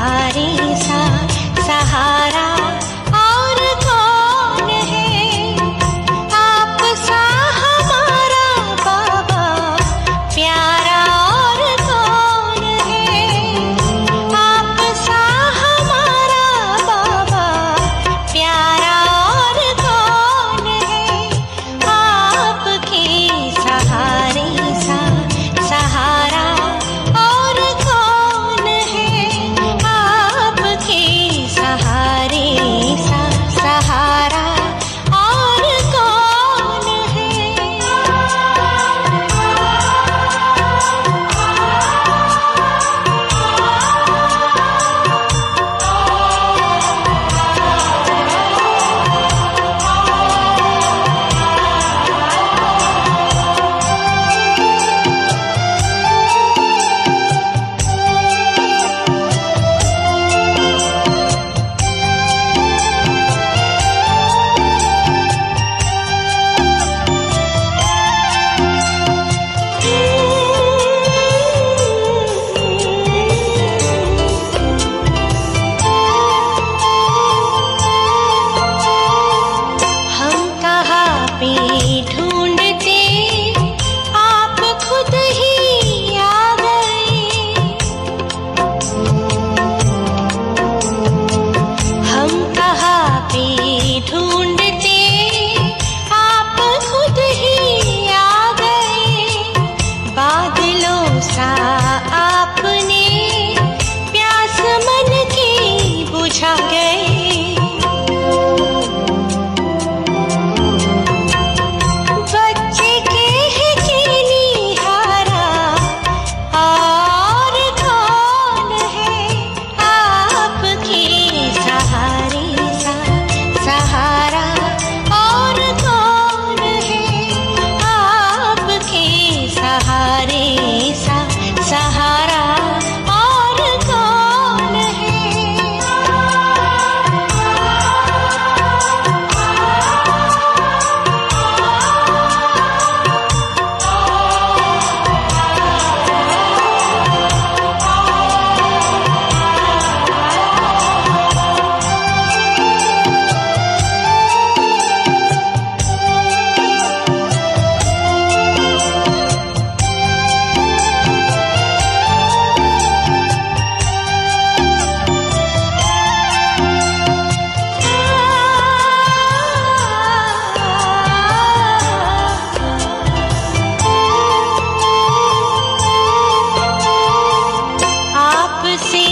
सहारे सा सहारा और कौन है, आप सा हमारा बाबा प्यारा और कौन है, आप सा हमारा बाबा प्यारा और कौन है, आपके सहारे सा सहारा और कौन है, आपके सहारे सा सहारा और कौन है। हम कहाँ पे ढूंढते, आप खुद ही आ गए। हम कहाँ पे ढूंढते, आप खुद ही आ गए। बादलों सा आपने प्यास मन की बुझा गए। बच्चे के हैं चीनी हारा और कौन है, आपके सहारे सा सहारा और कौन है, आपके सहारे सा सहारा और कौन है। आपसे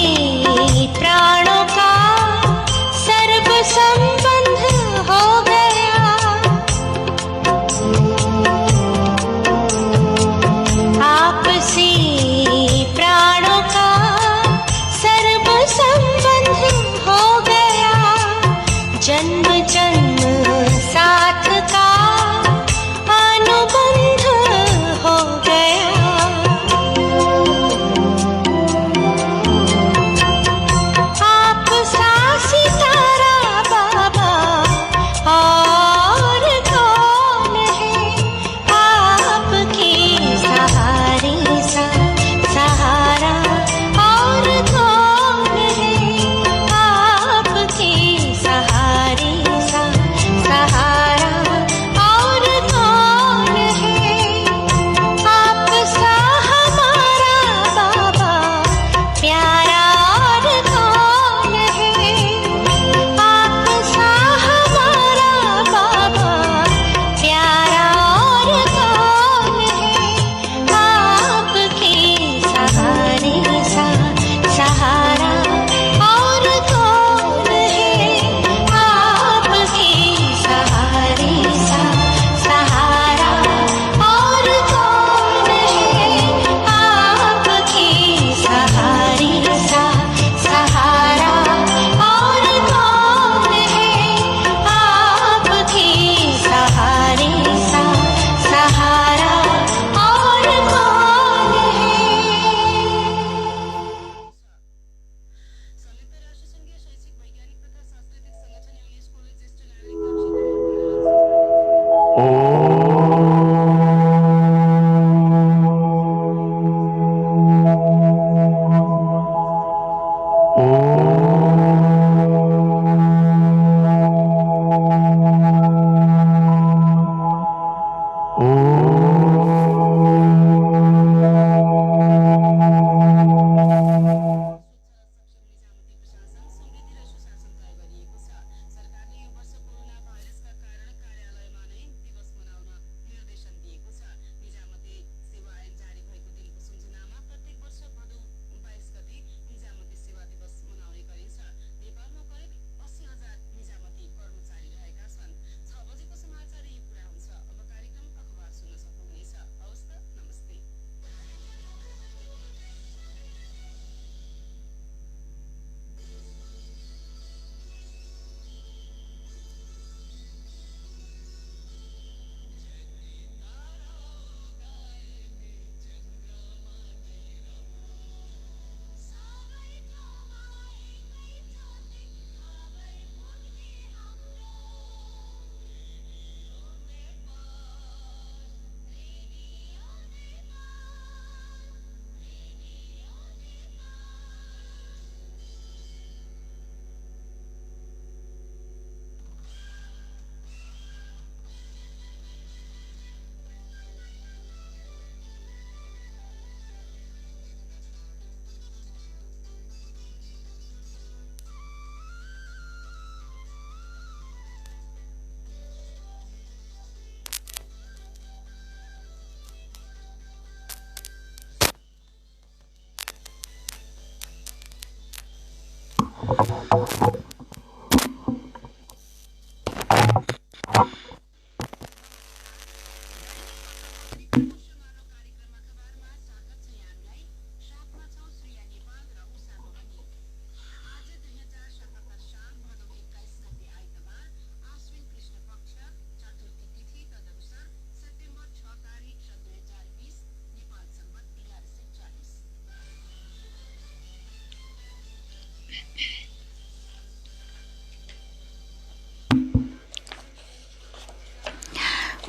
प्राणों का सर्व संबंध हो गया। आपसे प्राणों का सर्व संबंध हो गया। जन्म जन्म साथ का अनुबंध हो गया। आप सा सितारा बाबा और कौन है, आपके सहारे सा सहारा और कौन है, आपके सहारे सा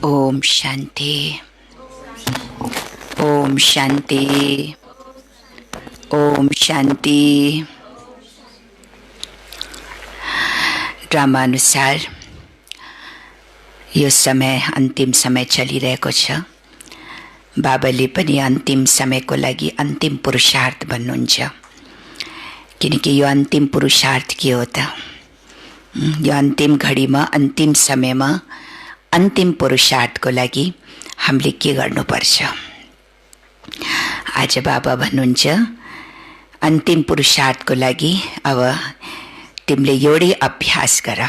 ओम शांति, ओम शांति, ओम शांति। ड्रामा अनुसार यो समय अन्तिम समय चलिरहेको छ। बाबाले पनि अन्तिम समयको लागि अन्तिम पुरुषार्थ भन्नुहुन्छ, किनकि यो अन्तिम पुरुषार्थ के हो त? यो अन्तिम घडीमा, अन्तिम समयमा अन्तिम पुरुषार्थको लागि हामीले के गर्नुपर्छ? आज बाबा भन्नुहुन्छ अन्तिम पुरुषार्थको लागि अब तिमीले एउटै अभ्यास गर,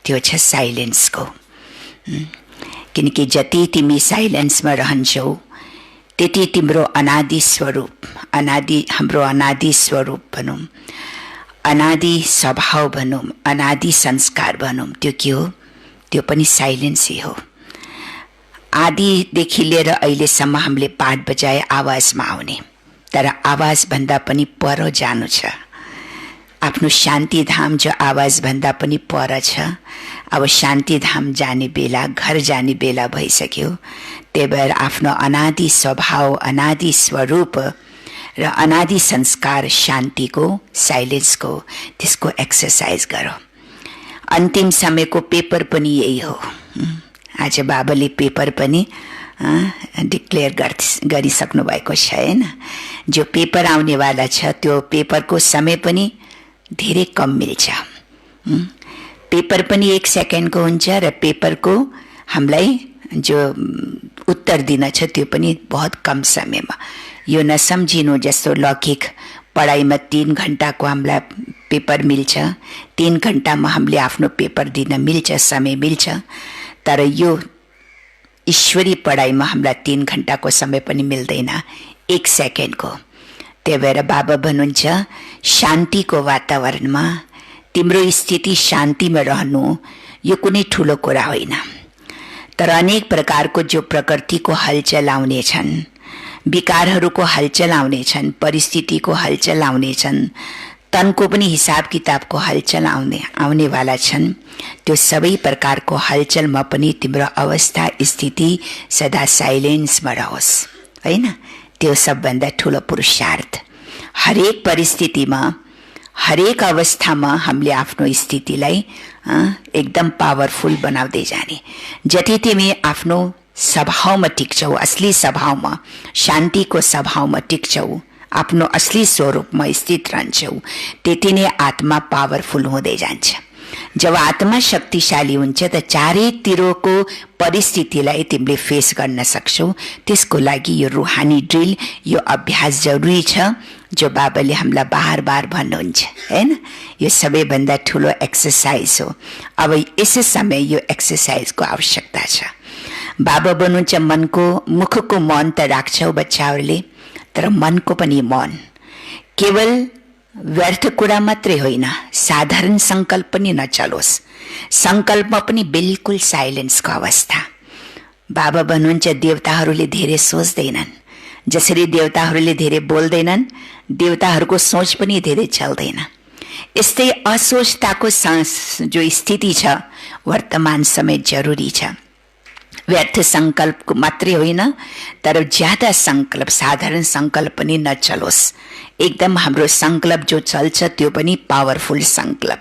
त्यो छ साइलेन्सको। किनकि जति तिमी साइलेन्समा रहन्छौ त्यति तिम्रो अनादि स्वरूप, हाम्रो अनादि स्वरूप भनौँ, अनादि स्वभाव भनौँ, अनादि संस्कार भनौँ, त्यो के हो? त्यो पनि साइलेन्सै हो। आदिदेखि लिएर अहिलेसम्म हामीले पाठ बजाए आवाजमा आउने, तर आवाजभन्दा पनि पर जानु छ। आफ्नो शान्तिधाम जो आवाजभन्दा पनि पर छ, अब शान्तिधाम जाने बेला, घर जाने बेला भइसक्यो। त्यही भएर आफ्नो अनादि स्वभाव, अनादि स्वरूप र अनादि संस्कार शान्तिको, साइलेन्सको, त्यसको एक्सर्साइज गरौँ। अन्तिम समयको पेपर पनि यही हो। आज बाबाले पेपर पनि डिक्लेयर गरिसक्नु भएको छ हैन? जो पेपर आउनेवाला छ त्यो पेपरको समय पनि धेरै कम मिल्छ। पेपर पनि 1 सेकेन्डको हुन्छ र पेपरको हामीलाई जो उत्तर दिन छ त्यो पनि बहुत कम समयमा। यो नसम्झिनु जस्तो लौकिक पढाइमा 3 घण्टाको हामीलाई पेपर मिल्छ, 3 घण्टामा हामीले आफ्नो पेपर दिन मिल्छ, समय मिल्छ। तर यो ईश्वरी पढाइमा हामीलाई 3 घण्टाको समय पनि मिल्दैन, 1 सेकेन्डको। त्यही भएर बाबा भन्नुहुन्छ शान्तिको वातावरणमा तिम्रो स्थिति शान्तिमा रहनु यो कुनै ठुलो कुरा होइन। तर अनेक प्रकारको जो प्रकृतिको हलचल आउने छन्, विकारहरूको हलचल आउने छन्, परिस्थितिको हलचल आउने छन्, तनको पनि हिसाब किताबको हलचल आउनेवाला छन्। त्यो सबै प्रकारको हलचलमा पनि तिम्रो अवस्था, स्थिति सदा साइलेन्समा रहोस्, होइन? त्यो सबभन्दा ठुलो पुरुषार्थ। हरेक परिस्थितिमा, हरेक अवस्थामा हामीले आफ्नो स्थितिलाई एकदम पावरफुल बनाउँदै जाने। जति तिमी आफ्नो स्वभावमा टिक्छौ, असली स्वभावमा, शान्तिको स्वभावमा टिक्छौ, आफ्नो असली स्वरूपमा स्थित रहन्छौ, त्यति नै आत्मा पावरफुल हुँदै जान्छ। जब आत्मा शक्तिशाली हुन्छ त चारैतिरको परिस्थितिलाई तिमीले फेस गर्न सक्छौ। त्यसको लागि यो रुहानी ड्रिल, यो अभ्यास जरुरी छ, जो बाबाले हामीलाई बार बार भन्नुहुन्छ, हैन? यो सबैभन्दा ठुलो एक्सर्साइज हो। अब यसै समय यो एक्सर्साइजको आवश्यकता छ। बाबा भन्नुहुन्छ मुखको मौन त राख्छौ बच्चाहरूले, तर मनको पनि मौन। केवल व्यर्थ कुरा मात्रै होइन, साधारण संकल्प पनि नचलोस्। संकल्पमा पनि बिल्कुल साइलेन्सको अवस्था। बाबा भन्नुहुन्छ देवताहरूले धेरै सोच्दैनन्, जसरी देवताहरूले धेरै बोल्दैनन्, देवताहरूको सोच पनि धेरै चल्दैन। यस्तै असोचताको जो स्थिति छ वर्तमान समय जरुरी छ। व्यर्थ संकल्प मात्रै होइन, तर ज्यादा संकल्प, साधारण संकल्प पनि नचलोस्। एकदम हाम्रो संकल्प जो चल्छ त्यो पनि पावरफुल संकल्प।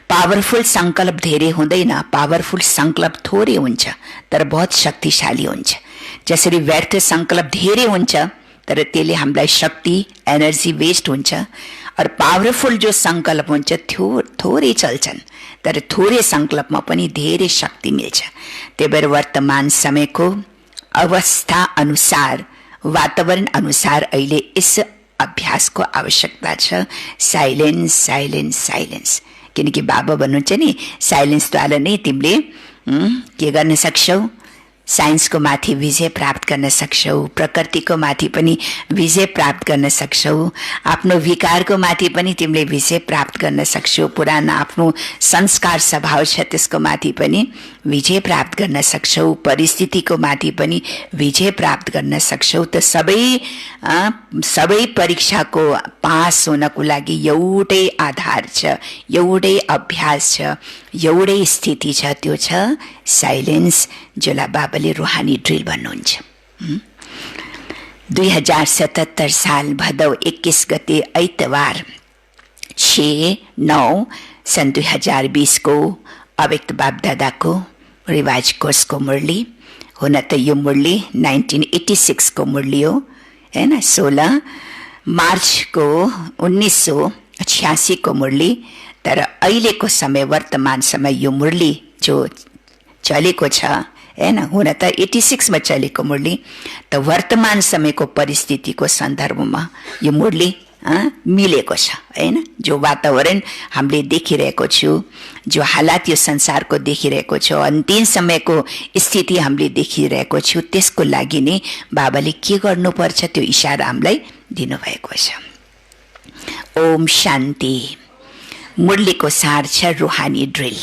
पावरफुल संकल्प धेरै हुँदैन, पावरफुल संकल्प थोरै हुन्छ तर बहुत शक्तिशाली हुन्छ। जसरी व्यर्थ संकल्प धेरै हुन्छ तर त्यसले हामीलाई शक्ति, एनर्जी वेस्ट हुन्छ। और पावरफुल जो संकल्प हुन्छ थोरै चल्छन् तर थोरै संकल्पमा पनि धेरै शक्ति मिल्छ। त्यही भएर वर्तमान समयको अवस्था अनुसार, वातावरण अनुसार अहिले यस अभ्यासको आवश्यकता छ। साइलेन्स साइलेन्स साइलेन्स, किनकि बाबा भन्नुहुन्छ नि साइलेन्सद्वारा नै तिमीले के गर्न सक्छौ, साइन्सको माथि विजय प्राप्त गर्न सक्छौ, प्रकृतिको माथि पनि विजय प्राप्त गर्न सक्छौ, आफ्नो विकारको माथि पनि तिमीले विजय प्राप्त गर्न सक्छौ, पुरानो आफ्नो संस्कार स्वभाव छ त्यसको माथि पनि विजय प्राप्त गर्न सक्छौ, परिस्थितिको माथि पनि विजय प्राप्त गर्न सक्छौ। त सबै परीक्षाको पास हुनको लागि एउटै आधार छ, एउटै अभ्यास छ, एउटै स्थिति छ, त्यो छ साइलेन्स, जसलाई बाबाले रूहानी ड्रिल भन्नुहुन्छ। 2077 साल भदौ 21 गते आइतबार 6/9 सन् 2020 को अव्यक्त बाप दादाको रिवाज कोर्सको मुरली। हुन त यो मुरली 1986 को मुरली हो हैन, 16 मार्चको 1986 को मुरली। तर अहिलेको समय वर्तमान समय यो मुरली जो चलेको छ हैन, हुन त 86 मा चलेको मुरली, त वर्तमान समयको परिस्थितिको सन्दर्भमा यो मुरली मिलेको छ हैन। जो वातावरण हामीले देखिरहेको छु, जो हालात यो संसारको देखिरहेको छु, अन्तिम समयको स्थिति हामीले देखिरहेको छु, त्यसको लागि नै बाबाले के गर्नुपर्छ त्यो इशारा हामीलाई दिनुभएको छ। ओम शान्ति। मुरलीको सार छ रूहानी ड्रिल।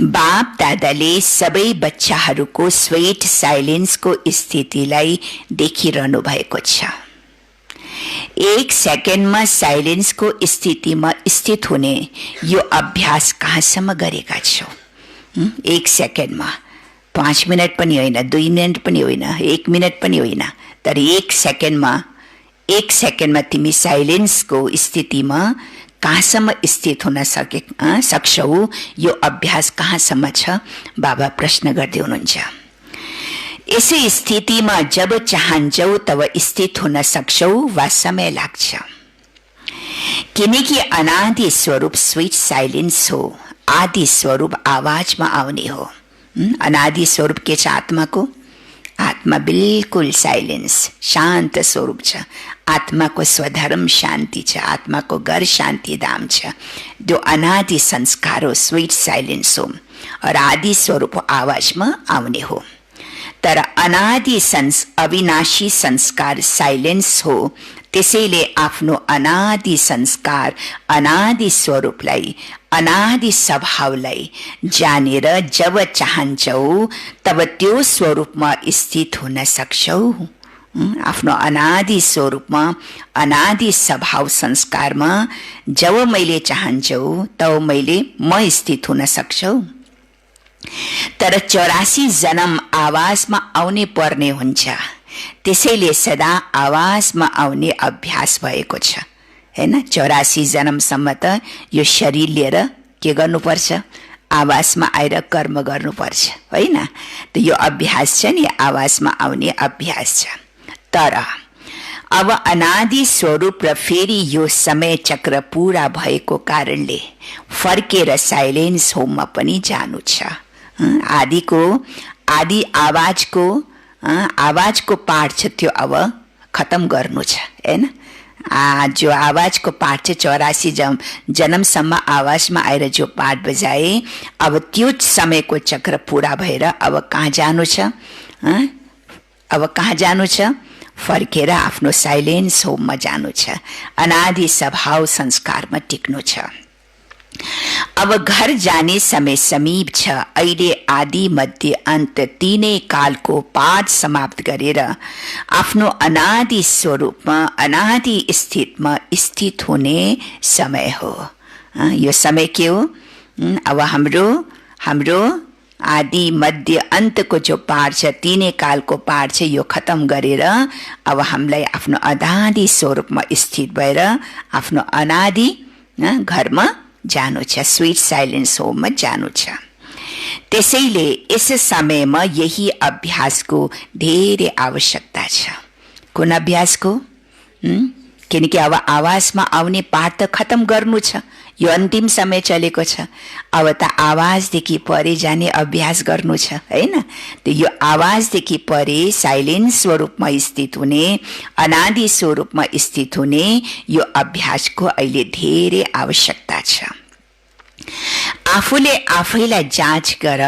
बाप दादाले सबै बच्चाहरूको स्वेट साइलेन्सको स्थितिलाई देखिरहनु भएको छ। 1 सेकेन्डमा साइलेन्सको स्थितिमा स्थित हुने यो अभ्यास कहाँसम्म गरेका छौ? 1 सेकेन्डमा, 5 मिनट पनि होइन, 2 मिनट पनि होइन, 1 मिनट पनि होइन, तर 1 सेकेन्डमा तिमी साइलेन्सको स्थितिमा कहाँसम्म स्थित हुन सक्छौ? यो अभ्यास कहाँसम्म छ? बाबा प्रश्न गर्दै हुनुहुन्छ। यसै स्थितिमा जब चाहन्छौ तब स्थित हुन सक्छौ वा समय लाग्छ? किनकि अनादि स्वरूप स्वीट साइलेन्स हो, आदि स्वरूप आवाजमा आउने हो। अनादि स्वरूप के छ आत्माको? आत्मा बिल्कुल साइलेन्स, शान्त स्वरूप छ। आत्माको स्वधर्म शान्ति छ, आत्माको घर शान्ति धाम छ। जो अनादि संस्कार हो, स्वीट साइलेन्स हो, और आदि स्वरूप आवाजमा आउने हो। तर अनादि अविनाशी संस्कार साइलेन्स हो, त्यसैले आफ्नो अनादि संस्कार, अनादि स्वरूपलाई, अनादि स्वभावलाई जानेर जब चाहन्छौ तब त्यो स्वरूपमा स्थित हुन सक्छौ। आफ्नो अनादि स्वरूपमा, अनादि स्वभाव संस्कारमा जब मैले चाहन्छौ तब म स्थित हुन सक्छौ। तर 84 जन्म आवाजमा आउने पर्ने हुन्छ, त्यसैले सदा आवाजमा आउने अभ्यास भएको छ हैन। 84 जन्मसम्म त यो शरीर लिएर के गर्नुपर्छ? आवाजमा आएर कर्म गर्नुपर्छ हैन। त यो अभ्यास छ नि, आवाजमा आउने अभ्यास छ। तर अब अनादि स्वरूप र फेरि यो समय चक्र पूरा भएको कारणले फर्केर साइलेन्स होममा पनि जानु छ। आदि आवाजको पाठ छ, त्यो अब खत्म गर्नु छ हैन। जो आवाजको पाठ छ 84 जन्मसम्म आवाजमा आएर जो पाठ बजाए, अब त्यो समयको चक्र पूरा भएर अब कहाँ जानु छ? अब कहाँ जानु छ? फर्केर आफ्नो साइलेन्स होममा जानु छ, अनादि स्वभाव संस्कारमा टिक्नु छ। अब घर जाने समय समीप छ। अहिले आदि मध्य अन्त तीनै कालको पाठ समाप्त गरेर आफ्नो अनादि स्वरूपमा, अनादि स्थितिमा स्थित हुने समय हो। यो समय के हो? अब हाम्रो आदि मध्य अन्तको जो पाठ छ, तीनै कालको पाठ छ, यो खत्म गरेर अब हामीलाई आफ्नो अनादि स्वरूपमा स्थित भएर आफ्नो अनादि घरमा जानु छ, स्वीट साइलेन्स होममा जानु छ। त्यसैले यस समयमा यही अभ्यासको धेरै आवश्यकता छ। कुन अभ्यासको? किनकि अब आवाजमा आउने पाठ त खत्तम गर्नु छ, यो अन्तिम समय चलेको छ। अब त आवाजदेखि परे जाने अभ्यास गर्नु छ, हैन? त यो आवाजदेखि परे साइलेन्ट स्वरूपमा स्थित हुने, अनादि स्वरूपमा स्थित हुने यो अभ्यासको अहिले धेरै आवश्यकता छ। आफूले आफैलाई जाँच गर,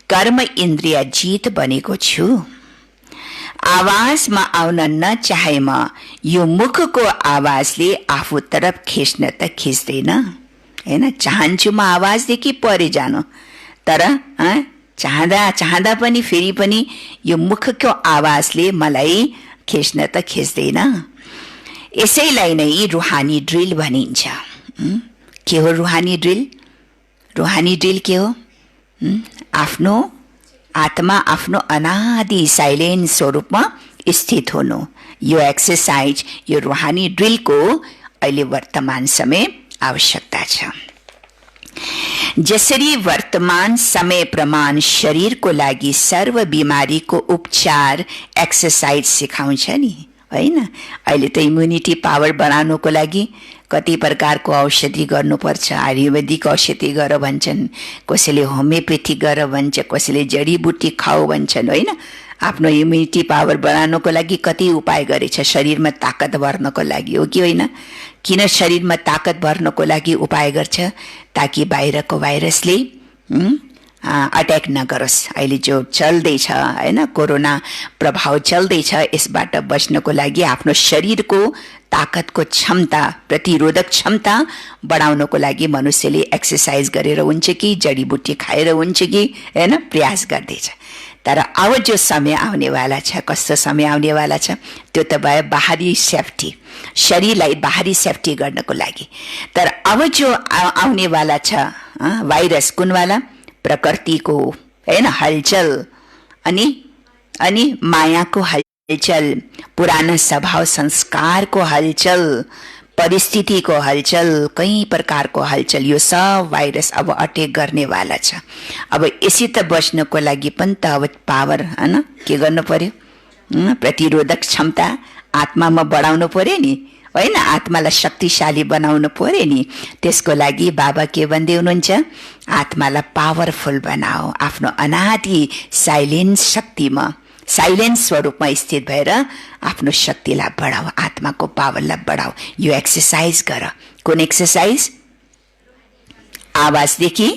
कर्म इन्द्रिय जीत बनेको छु। आवाजमा आउन नचाहेमा यो मुखको आवाजले आफू तरफ खिच्न त खिच्दैन, हैन? चाहन्छु म आवाजदेखि परे जानु, तर चाहँदा पनि फेरि पनि यो मुखको आवाजले मलाई खिच्न त खिच्दैन। यसैलाई नै रुहानी ड्रिल भनिन्छ। के हो रुहानी ड्रिल? रुहानी ड्रिल के हो? आफ्नो आत्मा आफ्नो अनादि साइलेन्ट स्वरूपमा स्थित हुनु। यो एक्सरसाइज, यो रुहानी ड्रिलको अहिले वर्तमान समय आवश्यकता छ। जसरी वर्तमान समय प्रमाण शरीरको लागि सर्व बिमारीको उपचार एक्सरसाइज सिकाउँछ नि, हैन? अहिले त इम्युनिटी पावर बढाउनको लागि कति प्रकारको औषधि गर्नुपर्छ। आयुर्वेदिक औषधि गर भन्छन्, कसैले होमियोपेथी गर भन्छ, कसैले जडीबुटी खाऊ भन्छन्, होइन? आफ्नो इम्युनिटी पावर बढाउनको लागि कति उपाय गरेछ शरीरमा ताकत भर्नको लागि, हो कि होइन? किन शरीरमा ताकत भर्नको लागि उपाय गर्छ? ताकि बाहिरको भाइरसले अट्याक नगरोस्। अहिले जो चल्दैछ, हैन, कोरोना प्रभाव चल्दैछ, यसबाट बच्नको लागि आफ्नो शरीरको ताकतको क्षमता, प्रतिरोधक क्षमता बढाउनको लागि मनुष्यले एक्सरसाइज गरेर हुन्छ कि जडीबुटी खाएर हुन्छ कि, हैन, प्रयास गर्दैछ। तर अब जो समय आउनेवाला छ, कस्तो समय आउनेवाला छ, त्यो त भयो बाहरी सेफ्टी, शरीरलाई बाहरी सेफ्टी गर्नको लागि। तर अब जो आउनेवाला छ भाइरस, कुनवाला? प्रकृतिको, हैन, हलचल अनि मायाको हलचल, पुराना स्वभाव संस्कारको हलचल, परिस्थितिको हलचल, कई प्रकारको हलचल, यो सब भाइरस अब अट्याक गर्नेवाला छ। अब यसैत बच्नको लागि पनि त अब पावर, हैन, के गर्नु पर्यो? प्रतिरोधक क्षमता आत्मामा बढाउनु पर्यो नि, होइन? आत्मालाई शक्तिशाली बनाउनु पर्यो नि। त्यसको लागि बाबा के भन्दै हुनुहुन्छ? आत्मालाई पावरफुल बनाऊ, आफ्नो अनादि साइलेन्ट शक्तिमा, साइलेन्ट स्वरूपमा स्थित भएर आफ्नो शक्तिलाई बढाऊ, आत्माको पावरलाई बढाऊ। यो एक्सरसाइज गर। कुन एक्सरसाइज? आवाजदेखि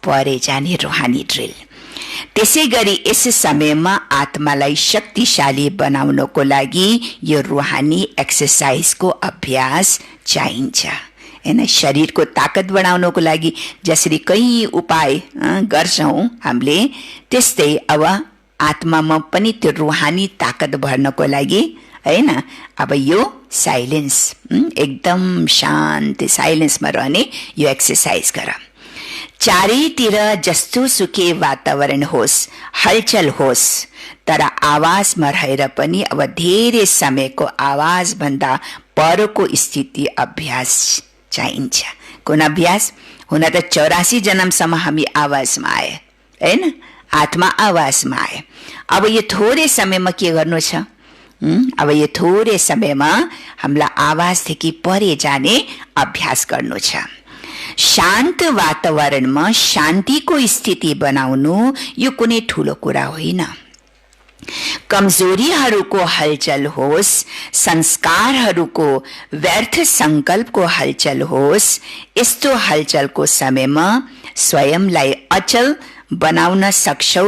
परे जाने रुहानी ड्रिल। त्यसै गरी यस समयमा आत्मालाई शक्तिशाली बनाउनको लागि यो रुहानी एक्सरसाइजको अभ्यास चाहिन्छ, हैन? शरीरको ताकत बढाउनको लागि जसरी कई उपाय गर्छौँ हामीले, त्यस्तै अब आत्मामा पनि त्यो रुहानी ताकत भर्नको लागि, हैन, अब यो साइलेन्स, एकदम शान्त साइलेन्समा रहने यो एक्सरसाइज गर। चारैतिर जस्तो सुकै वातावरण होस्, हलचल होस्, तर आवाजमा रहेर पनि अब धेरै समयको आवाजभन्दा परको स्थिति अभ्यास चाहिन्छ। कुन अभ्यास? हुन त 84 जन्मसम्म हामी आवाजमा आए, हैन? आत्मा आवाजमा आए। अब यो थोरै समयमा के गर्नु छ? अब यो थोरै समयमा हामीलाई आवाजदेखि परे जाने अभ्यास गर्नु छ। शान्त वातावरणमा शान्तिको स्थिति बनाउनु यो कुनै ठुलो कुरा होइन। कमजोरीहरूको हलचल होस्, संस्कारहरूको व्यर्थ संकल्पको हलचल होस्, यस्तो हलचलको समयमा स्वयंलाई अचल बनाउन सक्छौ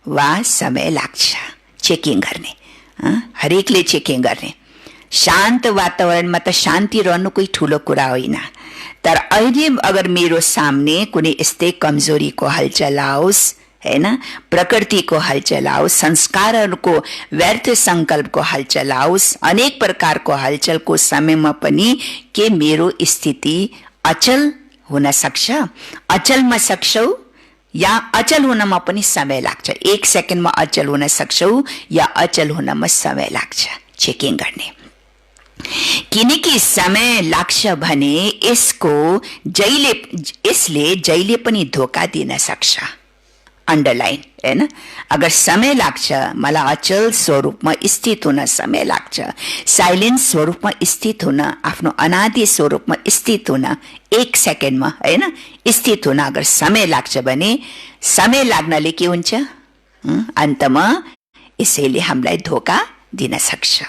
वा समय लाग्छ? चेकिङ गर्ने, हरेकले चेकिङ गर्ने। शान्त वातावरणमा त शान्ति रहनु कोही ठुलो कुरा होइन, तर अहिले अगर मेरो सामने कुनै यस्तै कमजोरीको हलचल आओस्, हैन, प्रकृतिको हलचल आओस्, संस्कारहरूको व्यर्थ संकल्पको हलचल आओस्, अनेक प्रकारको हलचलको समयमा पनि के मेरो स्थिति अचल हुन सक्छ? अचलमा सक्छौ या अचल हुनमा पनि समय लाग्छ? 1 सेकेन्डमा अचल हुन सक्छौ या अचल हुनमा समय लाग्छ? चेकिङ गर्ने। किनकि समय लाग्छ भने यसले जहिले पनि धोका दिन सक्छ, अन्डरलाइन हैन। अगर समय लाग्छ, मलाई अचल स्वरूपमा स्थित हुन समय लाग्छ, साइलेन्ट स्वरूपमा स्थित हुन, आफ्नो अनादि स्वरूपमा स्थित हुन, 1 सेकेन्डमा हैन स्थित हुन अगर समय लाग्छ भने समय लाग्नाले के हुन्छ, अन्तमा यसैले हामीलाई धोका दिन सक्छ।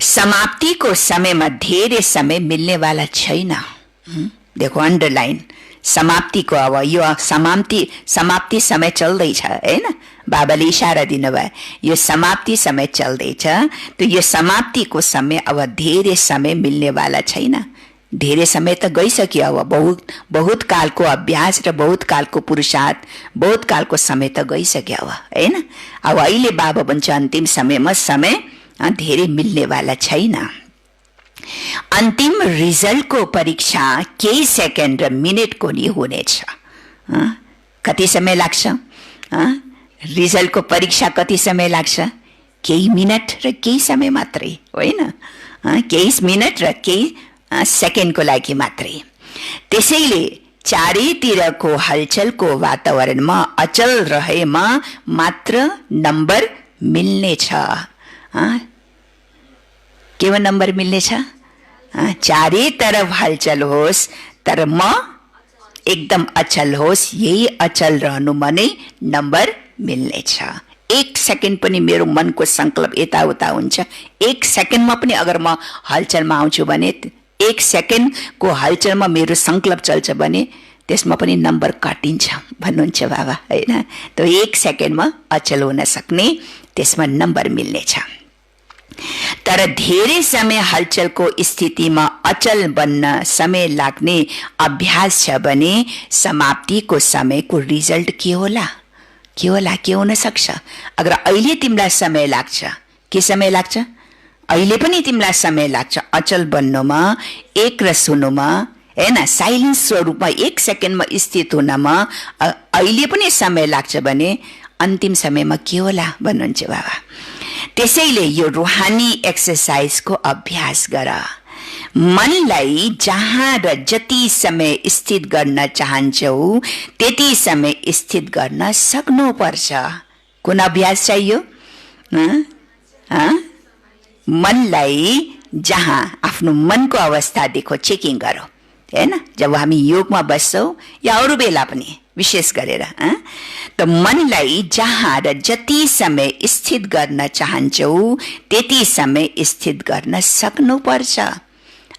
समाप्तिको समयमा धेरै समय मिल्नेवाला छैन। देखो अन्डरलाइन, समाप्तिको अब यो समाप्ति समय चल्दैछ हैन। बाबाले इशारा दिनुभयो यो समाप्ति समय चल्दैछ, त यो समाप्तिको समय अब धेरै समय मिल्नेवाला छैन। धेरै समय त गइसक्यो, अब बहुत कालको अभ्यास र बहुत कालको पुरुषार्थ, बहुत कालको समय त गइसक्यो अब हैन। अब अहिले बाबा भन्छ अन्तिम समयमा समय धेरै मिल्नेवाला छैन। अन्तिम रिजल्टको परीक्षा केही सेकेन्ड र मिनेटको नि हुनेछ। कति समय लाग्छ? रिजल्टको परीक्षा कति समय लाग्छ? केही मिनट र केही समय मात्रै होइन, केही मिनट र केही सेकेन्डको लागि मात्रै। त्यसैले चारैतिरको हलचलको वातावरणमा अचल रहेमा मात्र नम्बर मिल्नेछ। केमा नम्बर मिल्नेछ? चारै तरफ हलचल होस् तर म एकदम अचल होस्, यही अचल रहनुमा नै नम्बर मिल्नेछ। 1 सेकेन्ड पनि मेरो मनको संकल्प यताउता हुन्छ, 1 सेकेन्डमा पनि अगर म हलचलमा आउँछु भने, 1 सेकेन्डको हलचलमा मेरो संकल्प चल्छ भने त्यसमा पनि नम्बर काटिन्छ भन्नुहुन्छ बाबा हैन। त 1 सेकेन्डमा अचल हुन सक्ने, त्यसमा नम्बर मिल्नेछ। तर धेरै समय हलचलको स्थितिमा अचल बन्न समय लाग्ने अभ्यास छ भने समाप्तिको समयको रिजल्ट के होला? के होला? के हुन सक्छ? अगर अहिले तिमीलाई समय लाग्छ, के समय लाग्छ? अहिले पनि तिमीलाई समय लाग्छ अचल बन्नुमा, एक रस हुनुमा हैन, साइलेन्स स्वरूपमा 1 सेकेन्डमा स्थित हुनमा अहिले पनि समय लाग्छ भने अन्तिम समयमा के होला भन्नुहुन्छ बाबा। त्यसैले यो रुहानी एक्सरसाइजको अभ्यास गर। मनलाई जहाँ र जति समय स्थित गर्न चाहन्छौ त्यति समय स्थित गर्न सक्नुपर्छ। कुन अभ्यास चाहियो? मनलाई जहाँ, आफ्नो मनको अवस्था देखो, चेकिङ गरौ हैन। जब हामी योगमा बस्छौं या अरू बेला पनि विशेष गरेर त मनलाई जहाँ र जति समय स्थित गर्न चाहन्छौ त्यति समय स्थित गर्न सक्नुपर्छ।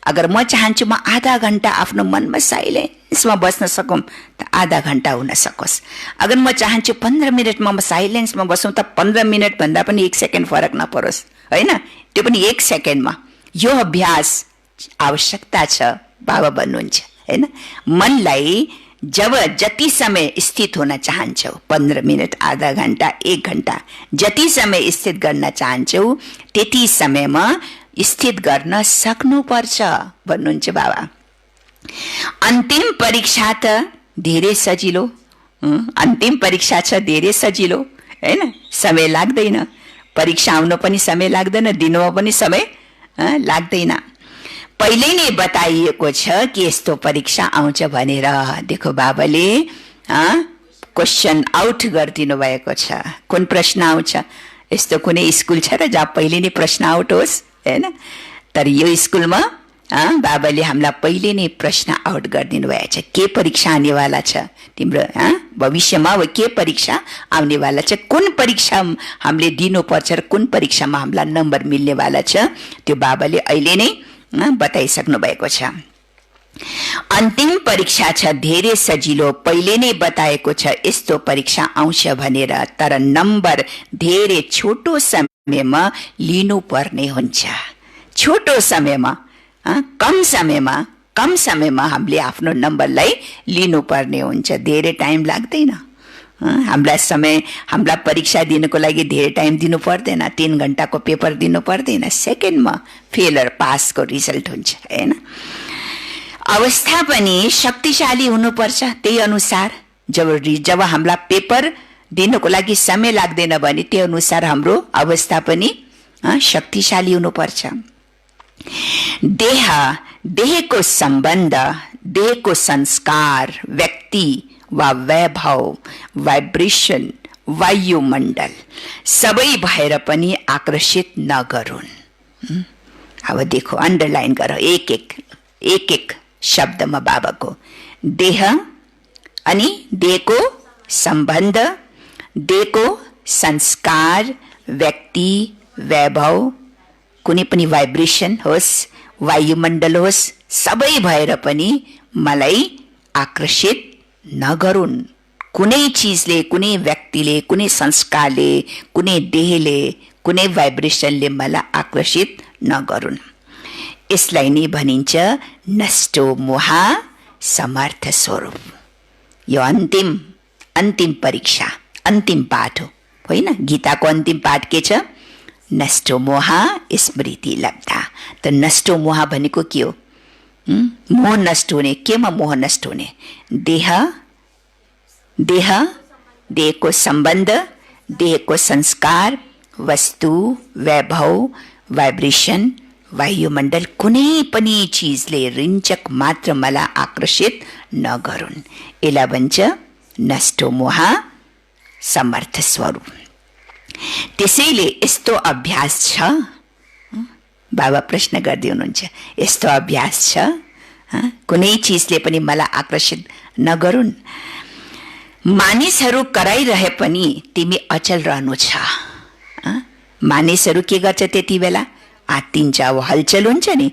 अगर म चाहन्छु म आधा घण्टा आफ्नो मनमा साइलेन्समा बस्न सकौं त आधा घण्टा हुन सकोस्। अगर म चाहन्छु 15 मिनटमा म साइलेन्समा बसौं त 15 मिनट भन्दा पनि 1 सेकेन्ड फरक नपरोस् हैन, त्यो पनि 1 सेकेन्डमा। यो अभ्यास आवश्यकता छ बाबा भन्नुहुन्छ हैन। मनलाई जब जति समय स्थित होना चाहन्छौ, 15 मिनट, आधा घण्टा, 1 घण्टा, जति समय स्थित गर्न चाहन्छौ त्यति समयमा स्थित गर्न सक्नुपर्छ भन्नुहुन्छ बाबा। अन्तिम परीक्षा त धेरै सजिलो, अन्तिम परीक्षा छ धेरै सजिलो हैन। समय लाग्दैन, परीक्षा आउन पनि समय लाग्दैन, दिनमा पनि समय लाग्दैन। पहिले नै बताइएको छ कि यस्तो परीक्षा आउँछ भनेर। देखो बाबाले क्वेशन आउट गरिदिनु भएको छ। कुन प्रश्न आउँछ? यस्तो कुनै स्कुल छ र जहाँ पहिले नै प्रश्न आउट होस् हैन? तर यो स्कुलमा बाबाले हामीलाई पहिले नै प्रश्न आउट गरिदिनु भएको छ। के परीक्षा आनेवाला छ तिम्रो भविष्यमा? अब के परीक्षा आउनेवाला छ, कुन परीक्षा हामीले दिनुपर्छ र कुन परीक्षामा हामीलाई नम्बर मिल्नेवाला छ, त्यो बाबाले अहिले नै बताइसक्नु भएको छ। अन्तिम परीक्षा छ धेरै सजिलो, पहिले नै बताएको छ यस्तो परीक्षा आउँछ भनेर। तर नम्बर धेरै छोटो समयमा लिनु पर्ने हुन्छ। छोटो समयमा, कम समयमा हामीले आफ्नो नम्बरलाई लिनुपर्ने हुन्छ। धेरै टाइम लाग्दैन। हामीलाई समय, हामीलाई परीक्षा दिनको लागि धेरै टाइम दिनु पर्दैन। 3 घण्टाको पेपर दिनु पर्दैन, सेकेन्डमा फेल र पासको रिजल्ट हुन्छ हैन। अवस्था पनि शक्तिशाली हुनुपर्छ। त्यही अनुसार जब हामीलाई पेपर दिनको लागि समय लाग्दैन भने त्यही अनुसार हाम्रो अवस्था पनि शक्तिशाली हुनुपर्छ। देहको सम्बन्ध, देहको संस्कार व्यक्ति वा वैभव, वाइब्रेसन, वायुमण्डल सबै भएर पनि आकर्षित नगरून्। अब देखो, अन्डरलाइन गर एक एक शब्दमा बाबाको देह अनि देहको सम्बन्ध, देहको संस्कार, व्यक्ति, वैभव, कुनै पनि भाइब्रेसन होस्, वायुमण्डल होस्, सबै भएर पनि मलाई आकर्षित नगरून्। कुनै चीजले, कुनै व्यक्तिले, कुनै संस्कारले, कुनै देहले, कुनै भाइब्रेसनले मलाई आकर्षित नगरून्। यसलाई नै भनिन्छ नष्टो मोह समर्थ स्वरूप। यो अन्तिम परीक्षा, अन्तिम पाठ हो, होइन? गीताको अन्तिम पाठ के छ? नष्टो मोह स्मृति लब्धा। त नष्टो मोह भनेको के हो? मोह नष्ट हुने। केमा मोह नष्ट हुने? देहको सम्बन्ध, देहको संस्कार, वस्तु, वैभव, वाइब्रेसन, वायुमण्डल, कुनै पनि चीजले रिञ्चक मात्र मलाई आकर्षित नगरून्। यसलाई भन्छ नष्टो मोह समर्थ स्वरूप। त्यसैले यस्तो अभ्यास छ, बाबा प्रश्न गर्दै हुनुहुन्छ, यस्तो अभ्यास छ कुनै चीजले पनि मलाई आकर्षित नगरून्। मानिसहरू कराइरहे पनि तिमी अचल रहनु छ। मानिसहरू के गर्छ त्यति बेला? आत्तिन्छ। अब हलचल हुन्छ नि,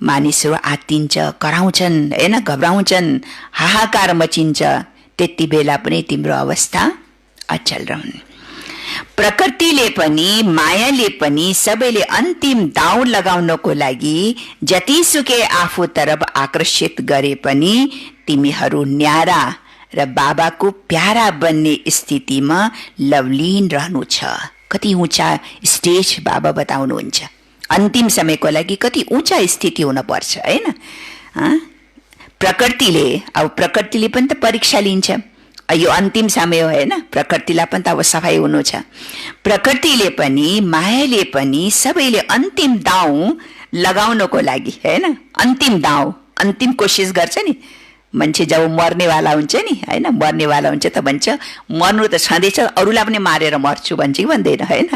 मानिसहरू आत्तिन्छ, कराउँछन्, होइन, घबराउँछन्, हाहाकार मचिन्छ। त्यति बेला पनि तिम्रो अवस्था अचल रहनु। प्रकृतिले पनि, मायाले पनि सबैले अन्तिम दाउ लगाउनको लागि जतिसुकै आफू तरफ आकर्षित गरे पनि तिमीहरू न्यारा र बाबाको प्यारा बन्ने स्थितिमा लवलीन रहनु छ। कति ऊंचा स्टेज बाबा बताउनुहुन्छ। अन्तिम समयको लागि कति ऊंचा स्थिति हुन पर्छ, हैन? प्रकृतिले पनि त परीक्षा लिन्छ। यो अन्तिम समय हो, हैन? प्रकृतिलाई पनि त अब सफाई हुनु छ। प्रकृतिले पनि, मायाले पनि सबैले अन्तिम दाउ लगाउनको लागि, हैन, अन्तिम दाउ, अन्तिम कोसिस गर्छ नि। मान्छे जब मर्नेवाला हुन्छ नि, हैन, मर्नेवाला हुन्छ त भन्छ मर्नु त छँदैछ, अरूलाई पनि मारेर मर्छु भन्छ कि भन्दैन, हैन?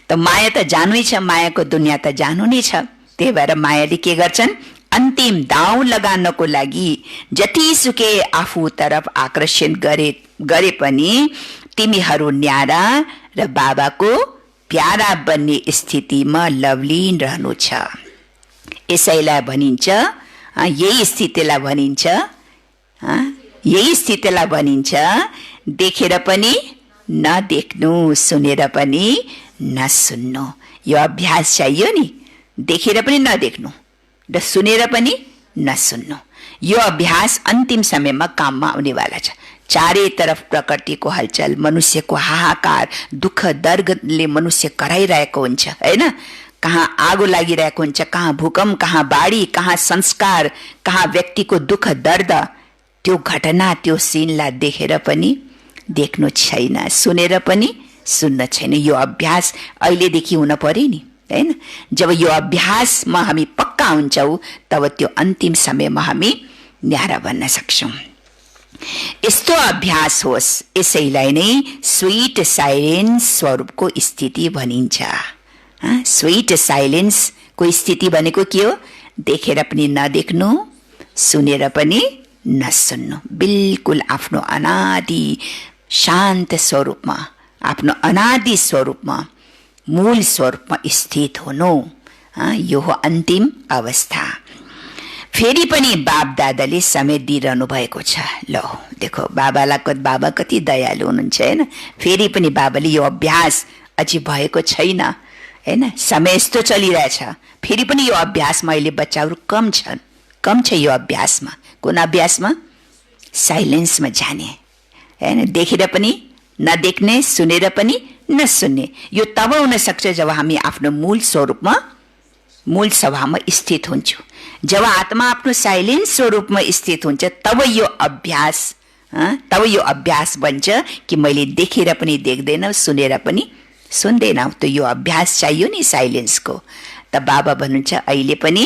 त माया त जानै छ, मायाको दुनियाँ त जानु नै छ। त्यही भएर मायाले के गर्छन्? अन्तिम दाउ लगाउनको लागि जतिसुकै आफू तरफ आकर्षण गरे पनि तिमीहरू न्यारा र बाबाको प्यारा बन्ने स्थितिमा लवलीन रहनु छ। यसैलाई भनिन्छ, यही स्थितिलाई भनिन्छ देखेर पनि नदेख्नु, सुनेर पनि नसुन्नु। यो अभ्यास चाहियो नि, देखेर पनि नदेख्नु र सुनेर पनि नसुन्नु। यो अभ्यास अन्तिम समयमा काममा आउनेवाला छ। चारै तरफ प्रकृतिको हलचल, मनुष्यको हाहाकार, दुःख दर्दले मनुष्य कराइरहेको हुन्छ, हैन? कहाँ आगो लागिरहेको हुन्छ, कहाँ भूकम्प, कहाँ बाढी, कहाँ संस्कार, कहाँ व्यक्तिको दुःख दर्द। त्यो घटना, त्यो सिनलाई देखेर पनि देख्नु छैन, सुनेर पनि सुन्न छैन। यो अभ्यास अहिलेदेखि हुन पर्यो नि, हैन? जब यो अभ्यासमा हामी पक्का हुन्छौँ तब त्यो अन्तिम समयमा हामी न्यारा बन्न सक्छौँ। यस्तो अभ्यास होस्, यसैलाई नै स्वीट साइलेन्स स्वरूपको स्थिति भनिन्छ। स्वीट साइलेन्सको स्थिति भनेको के हो? देखेर पनि नदेख्नु, सुनेर पनि नसुन्नु। बिल्कुल आफ्नो अनादि शान्त स्वरूपमा, आफ्नो अनादि स्वरूपमा, मूल स्वरूपमा स्थित हुनु, यो हो अन्तिम अवस्था। फेरि पनि बाप दादाले समय दिइरहनु भएको छ। ल देखो, बाबा कति दयालु हुनुहुन्छ, हैन? फेरि पनि बाबाले यो अभ्यास अझै भएको छैन, हैन? समय यस्तो चलिरहेछ, फेरि पनि यो अभ्यासमा अहिले बच्चाहरू कम छ यो अभ्यासमा। कुन अभ्यासमा? साइलेन्समा जाने, हैन? देखेर पनि नदेख्ने, सुनेर पनि नसुन्ने। यो तब हुन सक्छ जब हामी आफ्नो मूल स्वरूपमा, मूल स्वभावमा स्थित हुन्छौँ। जब आत्मा आफ्नो साइलेन्ट स्वरूपमा स्थित हुन्छ तब यो अभ्यास बन्छ कि मैले देखेर पनि देख्दैन, सुनेर पनि सुन्दैन। त यो अभ्यास चाहियो नि साइलेन्सको। त बाबा भन्नुहुन्छ अहिले पनि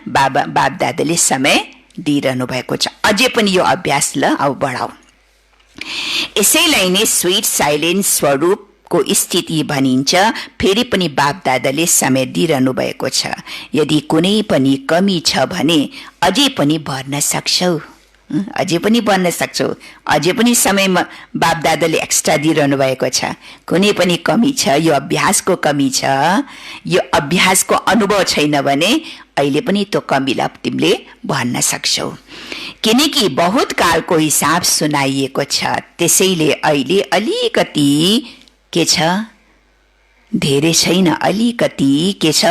बाप दादाले समय दिइरहनु भएको छ। अझै पनि यो अभ्यास ल अब बढाऊ। यसैलाई नै स्वीट साइलेन्स स्वरूपको स्थिति भनिन्छ। फेरि पनि बापदादाले समेत दिइरहनु भएको छ। यदि कुनै पनि कमी छ भने अझै पनि भर्न सक्छौ, अझै पनि भन्न सक्छौ। अझै पनि समयमा बापदादाले एक्स्ट्रा दिइरहनु भएको छ। कुनै पनि कमी छ, यो अभ्यासको कमी छ, यो अभ्यासको अनुभव छैन भने अहिले पनि त्यो कमीलाई तिमीले भन्न सक्छौ। किनकि बहुत कालको हिसाब सुनाइएको छ, त्यसैले अहिले अलिकति के छ, धेरै छैन, अलिकति के छ,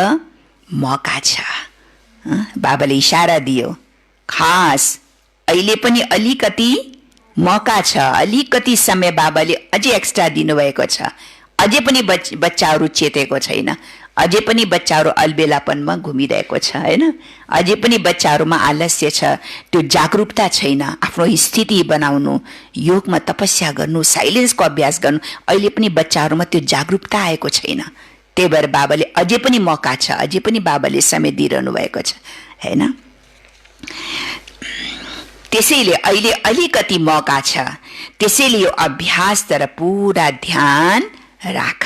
मौका छ। बाबाले इशारा दियो, खास अहिले पनि अलिकति मौका छ, अलिकति समय बाबाले अझै एक्स्ट्रा दिनुभएको छ। अझै पनि बच्चाहरू चेतेको छैन, अझै पनि बच्चाहरू अलबेलापनमा घुमिरहेको छ हैन। अझै पनि बच्चाहरूमा आलस्य छ, त्यो जागरूकता छैन। आफ्नो स्थिति बनाउनु, योगमा तपस्या गर्नु, साइलेन्सको अभ्यास गर्नु, अहिले पनि बच्चाहरूमा त्यो जागरूकता आएको छैन। त्यही भएर बाबाले अझै पनि मौका छ, अझै पनि बाबाले समय दिइरहनु भएको छ हैन। त्यसैले अहिले अलिकति मौका छ। त्यसैले यो अभ्यास तर पूरा ध्यान राख।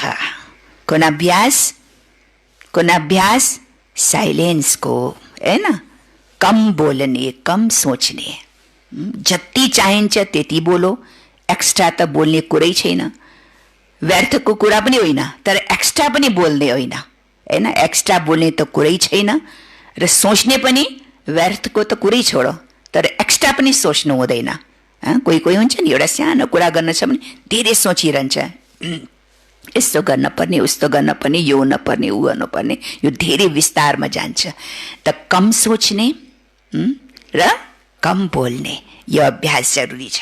कुन अभ्यास? कुन अभ्यास? साइलेन्सको हैन। कम बोल्ने, कम सोच्ने, जति चाहिन्छ त्यति बोलो। एक्स्ट्रा त बोल्ने कुरै छैन, व्यर्थको कुरा पनि होइन, तर एक्स्ट्रा पनि बोल्ने होइन हैन। एक्स्ट्रा बोल्ने त कुरै छैन र सोच्ने पनि व्यर्थको त कुरै छोडो, तर एक्स्ट्रा पनि सोच्नु हुँदैन। कोही कोही हुन्छ नि, एउटा सानो कुरा गर्न छ भने धेरै सोचिरहन्छ, यस्तो गर्न पर्ने, उस्तो गर्न पर्ने, यो हुन पर्ने, ऊ गर्नुपर्ने, यो धेरै विस्तारमा जान्छ। त कम सोच्ने र कम बोल्ने, यो अभ्यास जरुरी छ।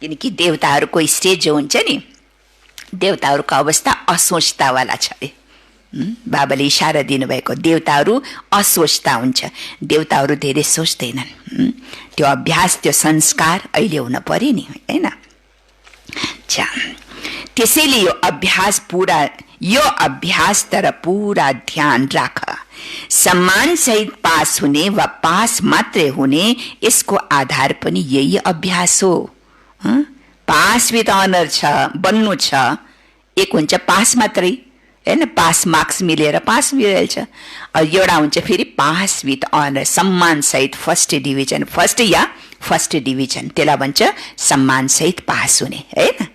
किनकि देवताहरूको स्टेज जो हुन्छ नि, देवताहरूको अवस्था असोचतावाला छ अरे। बाबाले इशारा दिनुभएको, देवताहरू असोचता हुन्छ, देवताहरू धेरै सोच्दैनन्। त्यो अभ्यास, त्यो संस्कार अहिले हुन पर्यो नि हैन। त्यसैले यो अभ्यास तर पूरा ध्यान राख। सम्मान सहित पास हुने वा पास मात्रै हुने, यसको आधार पनि यही अभ्यास हो। पास विथ अनर छ, बन्नु छ। एक हुन्छ पास मात्रै हैन, पास मार्क्स मिलेर पास भइहाल्छ। एउटा हुन्छ फेरि पास विथ अनर, सम्मान सहित फर्स्ट डिभिजन, फर्स्ट डिभिजन, त्यसलाई भन्छ सम्मान सहित पास हुने हैन।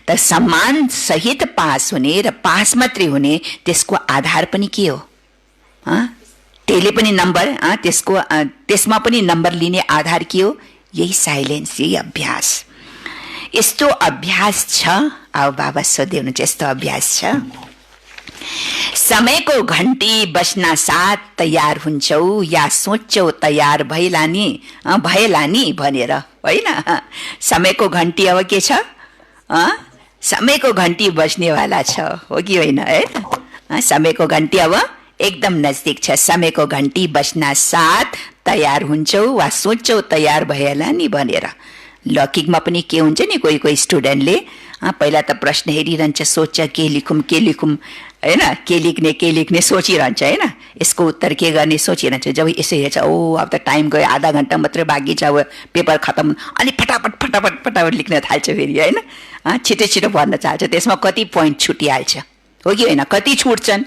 त सम्मान सहित पास हुने र पास मात्रै हुने, त्यसको आधार पनि के हो? त्यसले पनि नम्बर, त्यसमा पनि नम्बर लिने आधार के हो? यही साइलेन्स, यही अभ्यास। यस्तो अभ्यास छ। अब बाबा सोध्दै हुनुहुन्छ, यस्तो अभ्यास छ? समयको घन्टी बस्न साथ तयार हुन्छौ या सोच्छौ तयार भएला नि भनेर होइन? समयको घन्टी अब के छ? समयको घन्टी बज्नेवाला छ, हो कि होइन है? समयको घन्टी अब एकदम नजदिक छ। समयको घन्टी बस्न साथ तयार हुन्छौ वा सोच्छौ तयार भएला नि भनेर। लौकिकमा पनि के हुन्छ नि, कोही कोही स्टुडेन्टले पहिला त प्रश्न हेरिरहन्छ, सोच्छ के लेखौँ हैन, के लेख्ने सोचिरहन्छ हैन, यसको उत्तर के गर्ने सोचिरहन्छ। जब यसो हेर्छ, ओ अब त टाइम गयो, आधा घन्टा मात्रै बाँकी छ, अब पेपर खतम, अनि फटाफट लेख्न थाल्छ फेरि हैन। छिटो भन्न चाहन्छ, त्यसमा कति पोइन्ट छुटिहाल्छ, हो कि होइन? कति छुट्छन्,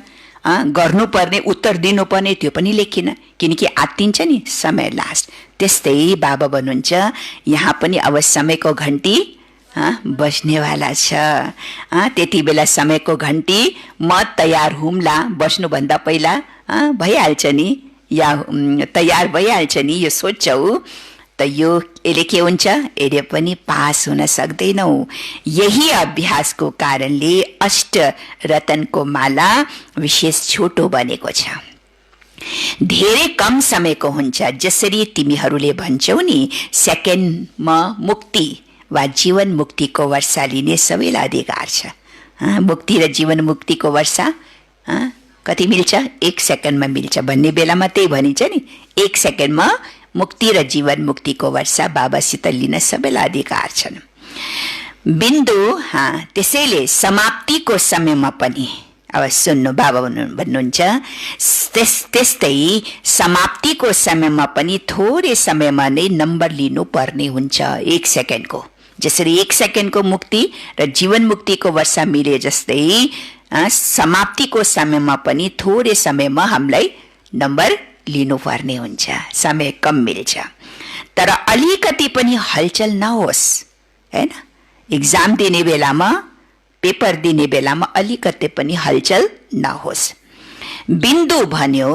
गर्नुपर्ने, उत्तर दिनुपर्ने, त्यो पनि लेखिन, किनकि आत्तिन्छ नि समय लास्ट। त्यस्तै बाबा भन्नुहुन्छ, यहाँ पनि अब समयको घन्टी बस्नेवाला छ। त्यति बेला समयको घन्टी म तयार हुम्ला, बस्नुभन्दा पहिला भइहाल्छ नि, या तयार भइहाल्छ नि, यो सोच्छौ त यसले के हुन्छ? यसले पनि पास हुन सक्दैनौ। यही अभ्यासको कारणले अष्ट रतनको माला विशेष छोटो बनेको छ, धेरै कम समयको हुन्छ। जसरी तिमीहरूले भन्छौ नि, सेकेन्डमा मुक्ति वा जीवन मुक्तिको वर्षा लिने सबैलाई अधिकार छ। मुक्ति र जीवन मुक्तिको वर्षा कति मिल्छ? 1 सेकेन्डमा मिल्छ भन्ने बेलामा त्यही भनिन्छ नि, 1 सेकेन्डमा मुक्ति र जीवन मुक्तिको वर्षा बाबासित लिन सबैलाई अधिकार छन्। बिन्दु त्यसैले समाप्तिको समयमा पनि अब सुन्नु बाबा भन्नुहुन्छ त्यस्तै समाप्तिको समयमा पनि थोरै समयमा नै नम्बर लिनुपर्ने हुन्छ 1 सेकेन्डको। जसरी 1 सेकेन्डको मुक्ति र जीवन मुक्तिको वर्षा मिले जस्तै समाप्तिको समयमा पनि थोरै समयमा हामीलाई नम्बर लिनुपर्ने हुन्छ, समय कम मिल्छ। तर अलिकति पनि हलचल नहोस्, हैन? एक्जाम दिने बेलामा, पेपर दिने बेलामा अलिकति पनि हलचल नहोस्। बिन्दु भन्यो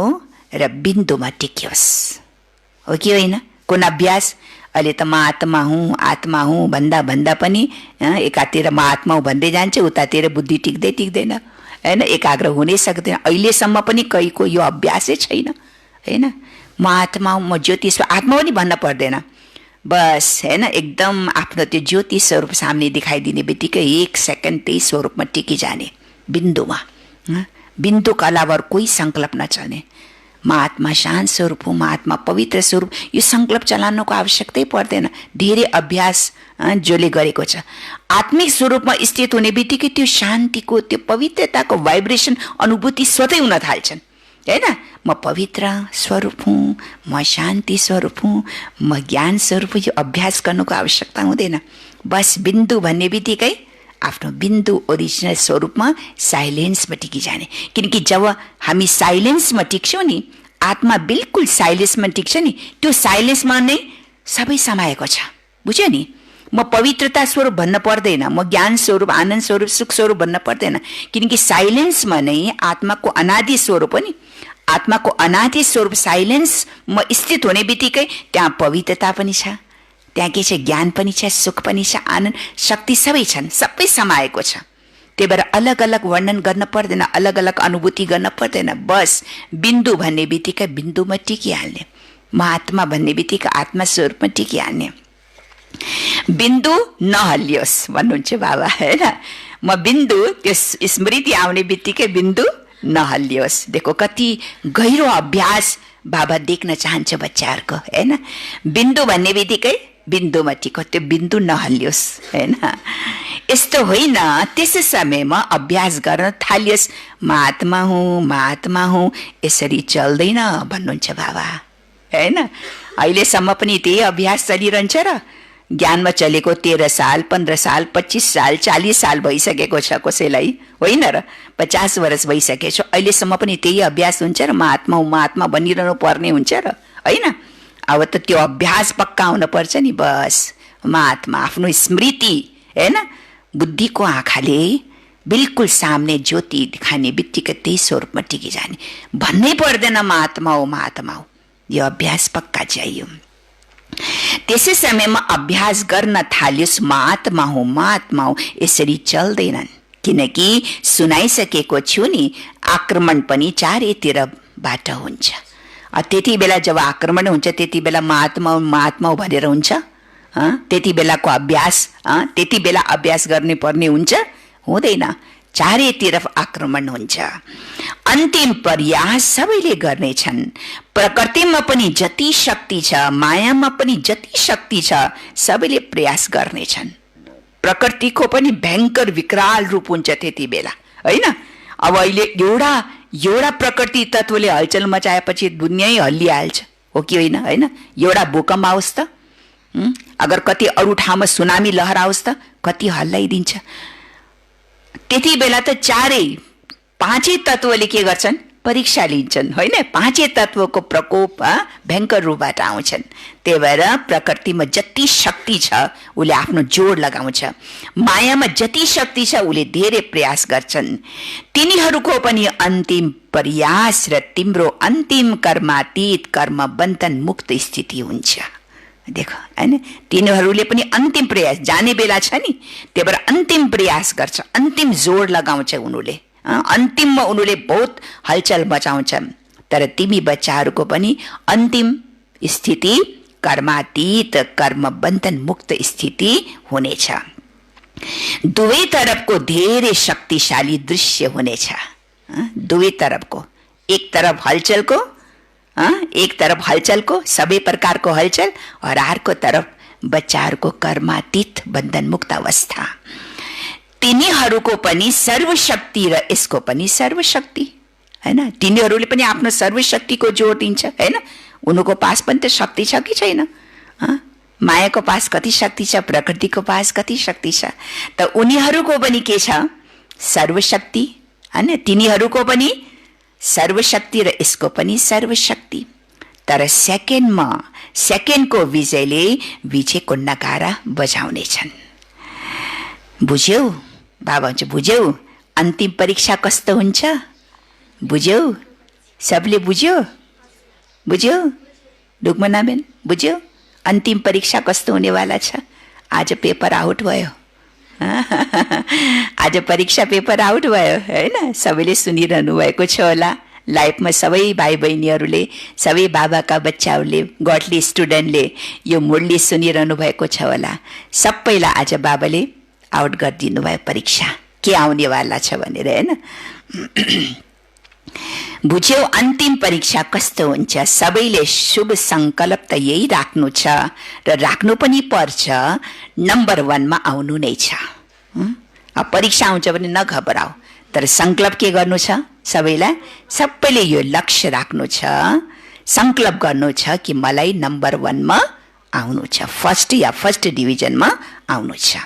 र बिन्दुमा टिकियोस्, हो कि होइन? कुन अभ्यास? अहिले त म आत्मा हुँ भन्दा भन्दा पनि एकातिर म आत्मा हुँ भन्दै जान्छ, उतातिर बुद्धि टिक्दैन, हैन? एकाग्र हुनै सक्दैन। अहिलेसम्म पनि कहीको यो अभ्यासै छैन, हैन? म आत्मा हुँ, म ज्योति आत्मा पनि भन्न पर्दैन, बस, हैन? एकदम आफ्नो त्यो ज्योति स्वरूप सामने दिखाइदिने बित्तिकै 1 सेकेन्ड त्यही स्वरूपमा टिकिजाने, बिन्दुमा। बिन्दुको अलावा कोही सङ्कल्प नचल्ने। म आत्मा शान्त स्वरूप हुँ, म आत्मा पवित्र स्वरूप, यो सङ्कल्प चलाउनको आवश्यकतै पर्दैन। धेरै अभ्यास जसले गरेको छ, आत्मिक स्वरूपमा स्थित हुने बित्तिकै त्यो शान्तिको, त्यो पवित्रताको भाइब्रेसन अनुभूति स्वतै हुन थाल्छन्, हैन? म पवित्र स्वरूप हुँ, म शान्ति स्वरूप हुँ, म ज्ञान स्वरूप हुँ। यो अभ्यास गर्नुको आवश्यकता हुँदैन। बस बिन्दु भन्ने बित्तिकै आफ्नो बिन्दु ओरिजिनल स्वरूपमा साइलेन्समा टिकिजाने। किनकि जब हामी साइलेन्समा टिक्छौँ नि, आत्मा बिल्कुल साइलेन्समा टिक्छ नि, त्यो साइलेन्समा नै सबै समाएको छ, बुझ्यो नि? म पवित्रता स्वरूप भन्न पर्दैन, म ज्ञान स्वरूप, आनन्द स्वरूप, सुख स्वरूप भन्न पर्दैन। किनकि साइलेन्समा नै आत्माको अनादि स्वरूप हो नि। आत्माको अनादि स्वरूप साइलेन्समा स्थित हुने बित्तिकै त्यहाँ पवित्रता पनि छ, त्यहाँ के छ? ज्ञान पनि छ, सुख पनि छ, आनन्द, शक्ति सबै छन्, सबै समाएको छ। त्यही भएर अलग अलग वर्णन गर्न पर्दैन, अलग अलग अनुभूति गर्न पर्दैन। बस बिन्दु भन्ने बित्तिकै बिन्दुमा टिकिहाल्ने, म आत्मा भन्ने बित्तिकै आत्मा स्वरूपमा टिकिहाल्ने। बिन्दु नहलियोस् भन्नुहुन्छ बाबा, हैन? म बिन्दु, त्यो स्मृति आउने बित्तिकै बिन्दु नहलियोस्। देखो कति गहिरो अभ्यास बाबा देख्न चाहन्छ बच्चाहरूको, हैन? बिन्दु भन्ने बित्तिकै बिन्दुमा टिको, त्यो बिन्दु नहलियोस्, हैन? यस्तो होइन, त्यसै समयमा अभ्यास गर्न थालियोस्। म आत्मा हुँ, यसरी चल्दैन भन्नुहुन्छ बाबा, हैन? अहिलेसम्म पनि त्यही अभ्यास चलिरहन्छ र ज्ञानमा चलेको 13 साल, 15 साल, 25 साल, 40 साल भइसकेको छ कसैलाई, होइन र? 50 वर्ष भइसकेको छ, अहिलेसम्म पनि त्यही अभ्यास हुन्छ र म आत्मा भनिरहनु पर्ने हुन्छ र, होइन? अब त त्यो अभ्यास पक्का हुनुपर्छ नि। बस म आत्मा, आफ्नो स्मृति, हैन? बुद्धिको आँखाले बिल्कुल सामने ज्योति दिखाने बित्तिकै त्यही स्वरूपमा टिकिजाने, भन्नै पर्दैन म आत्मा हो। यो अभ्यास पक्का चाहियो। त्यसै समयमा अभ्यास गर्न थालियोस्, म आत्मा हुँ, यसरी चल्दैनन्। किनकि सुनाइसकेको छु नि, आक्रमण पनि चारैतिरबाट हुन्छ। त्यति बेला जब आक्रमण हुन्छ त्यति बेला म आत्मा भनेर हुन्छ? त्यति बेलाको अभ्यास, त्यति बेला अभ्यास गर्ने पर्ने हुन्छ? हुँदैन। चारैतिर आक्रमण हुन्छ। अन्तिम प्रयास सबैले गर्नेछन्। प्रकृतिमा पनि जति शक्ति छ, मायामा पनि जति शक्ति छ, सबैले प्रयास गर्नेछन्। प्रकृतिको पनि भयङ्कर विकराल रूप हुन्छ त्यति बेला, होइन? अब अहिले एउटा प्रकृति तत्त्वले हलचल मचाएपछि दुनियाँ हल्लिहाल्छ, हो कि होइन? होइन, एउटा भूकम्प आओस् त, अगर कति अरू ठाउँमा सुनामी लहर आओस् त कति हल्लाइदिन्छ। त्यति बेला त पाँचै तत्त्वले के गर्छन्? परीक्षा लिन्छन्, होइन? पाँचै तत्त्वको प्रकोप भयङ्कर रूपबाट आउँछन्। त्यही भएर प्रकृतिमा जति शक्ति छ उसले आफ्नो जोड लगाउँछ, मायामा जति शक्ति छ उसले धेरै प्रयास गर्छन्। तिनीहरूको पनि अन्तिम प्रयास र तिम्रो अन्तिम कर्मातीत कर्म बन्धन मुक्त स्थिति हुन्छ। देखो, होइन? तिनीहरूले पनि अन्तिम प्रयास, जाने बेला छ नि, त्यही भएर अन्तिम प्रयास गर्छ, अन्तिम जोड लगाउँछ उनीहरूले, अन्तिममा उनीहरूले बहुत हलचल मचाउँछन्। तर तिमी बच्चाहरूको पनि अन्तिम स्थिति कर्मातीत कर्म बन्धन मुक्त स्थिति हुनेछ। दुवै तरफको धेरै शक्तिशाली दृश्य हुनेछ। दुवै तरफको, एक तरफ हलचलको सबै प्रकारको हलचल, और अर्को तरफ बच्चाहरूको कर्मातीत बन्धन मुक्त अवस्था। तिनीहरूको पनि सर्वशक्ति र यसको पनि सर्वशक्ति, हैन? तिनीहरूले पनि आफ्नो सर्वशक्तिको जोड दिन्छ, हैन? उनको पास पनि त शक्ति छ कि छैन? मायाको पास कति शक्ति छ, प्रकृतिको पास कति शक्ति छ, त उनीहरूको पनि के छ? सर्वशक्ति, हैन? तिनीहरूको पनि सर्वशक्ति र यसको पनि सर्वशक्ति। तर सेकेन्डको विजयले विजयको नगारा बजाउनेछन्। बुझ्यौ बाबा? हुन्छ बुझ्यौ? अन्तिम परीक्षा कस्तो हुन्छ बुझ्यौ? सबले बुझ्यो? ढुकमनाबेन बुझ्यो? अन्तिम परीक्षा कस्तो हुनेवाला छ? आज पेपर आउट भयो, आज परीक्षा पेपर आउट भयो, हैन? सबैले सुनिरहनु भएको छ होला लाइफमा, सबै भाइ बहिनीहरूले, सबै बाबाका बच्चाहरूले, गडली स्टुडेन्टले यो मुरली सुनिरहनु भएको छ होला। सबैलाई आज बाबाले आउट गरिदिनु भयो परीक्षा के आउनेवाला छ भनेर, हैन? बुझ्यौ? अन्तिम परीक्षा कस्तो हुन्छ? सबैले शुभ संकल्प त यही राख्नु छ र राख्नु पनि पर्छ, नम्बर 1 मा आउनु नै छ। अब परीक्षा आउँछ भने नघबराऊ, तर संकल्प के गर्नु छ? सबैले यो लक्ष्य राख्नु छ, संकल्प गर्नु छ कि मलाई नम्बर 1 मा आउनु छ, फर्स्ट डिभिजनमा आउनु छ।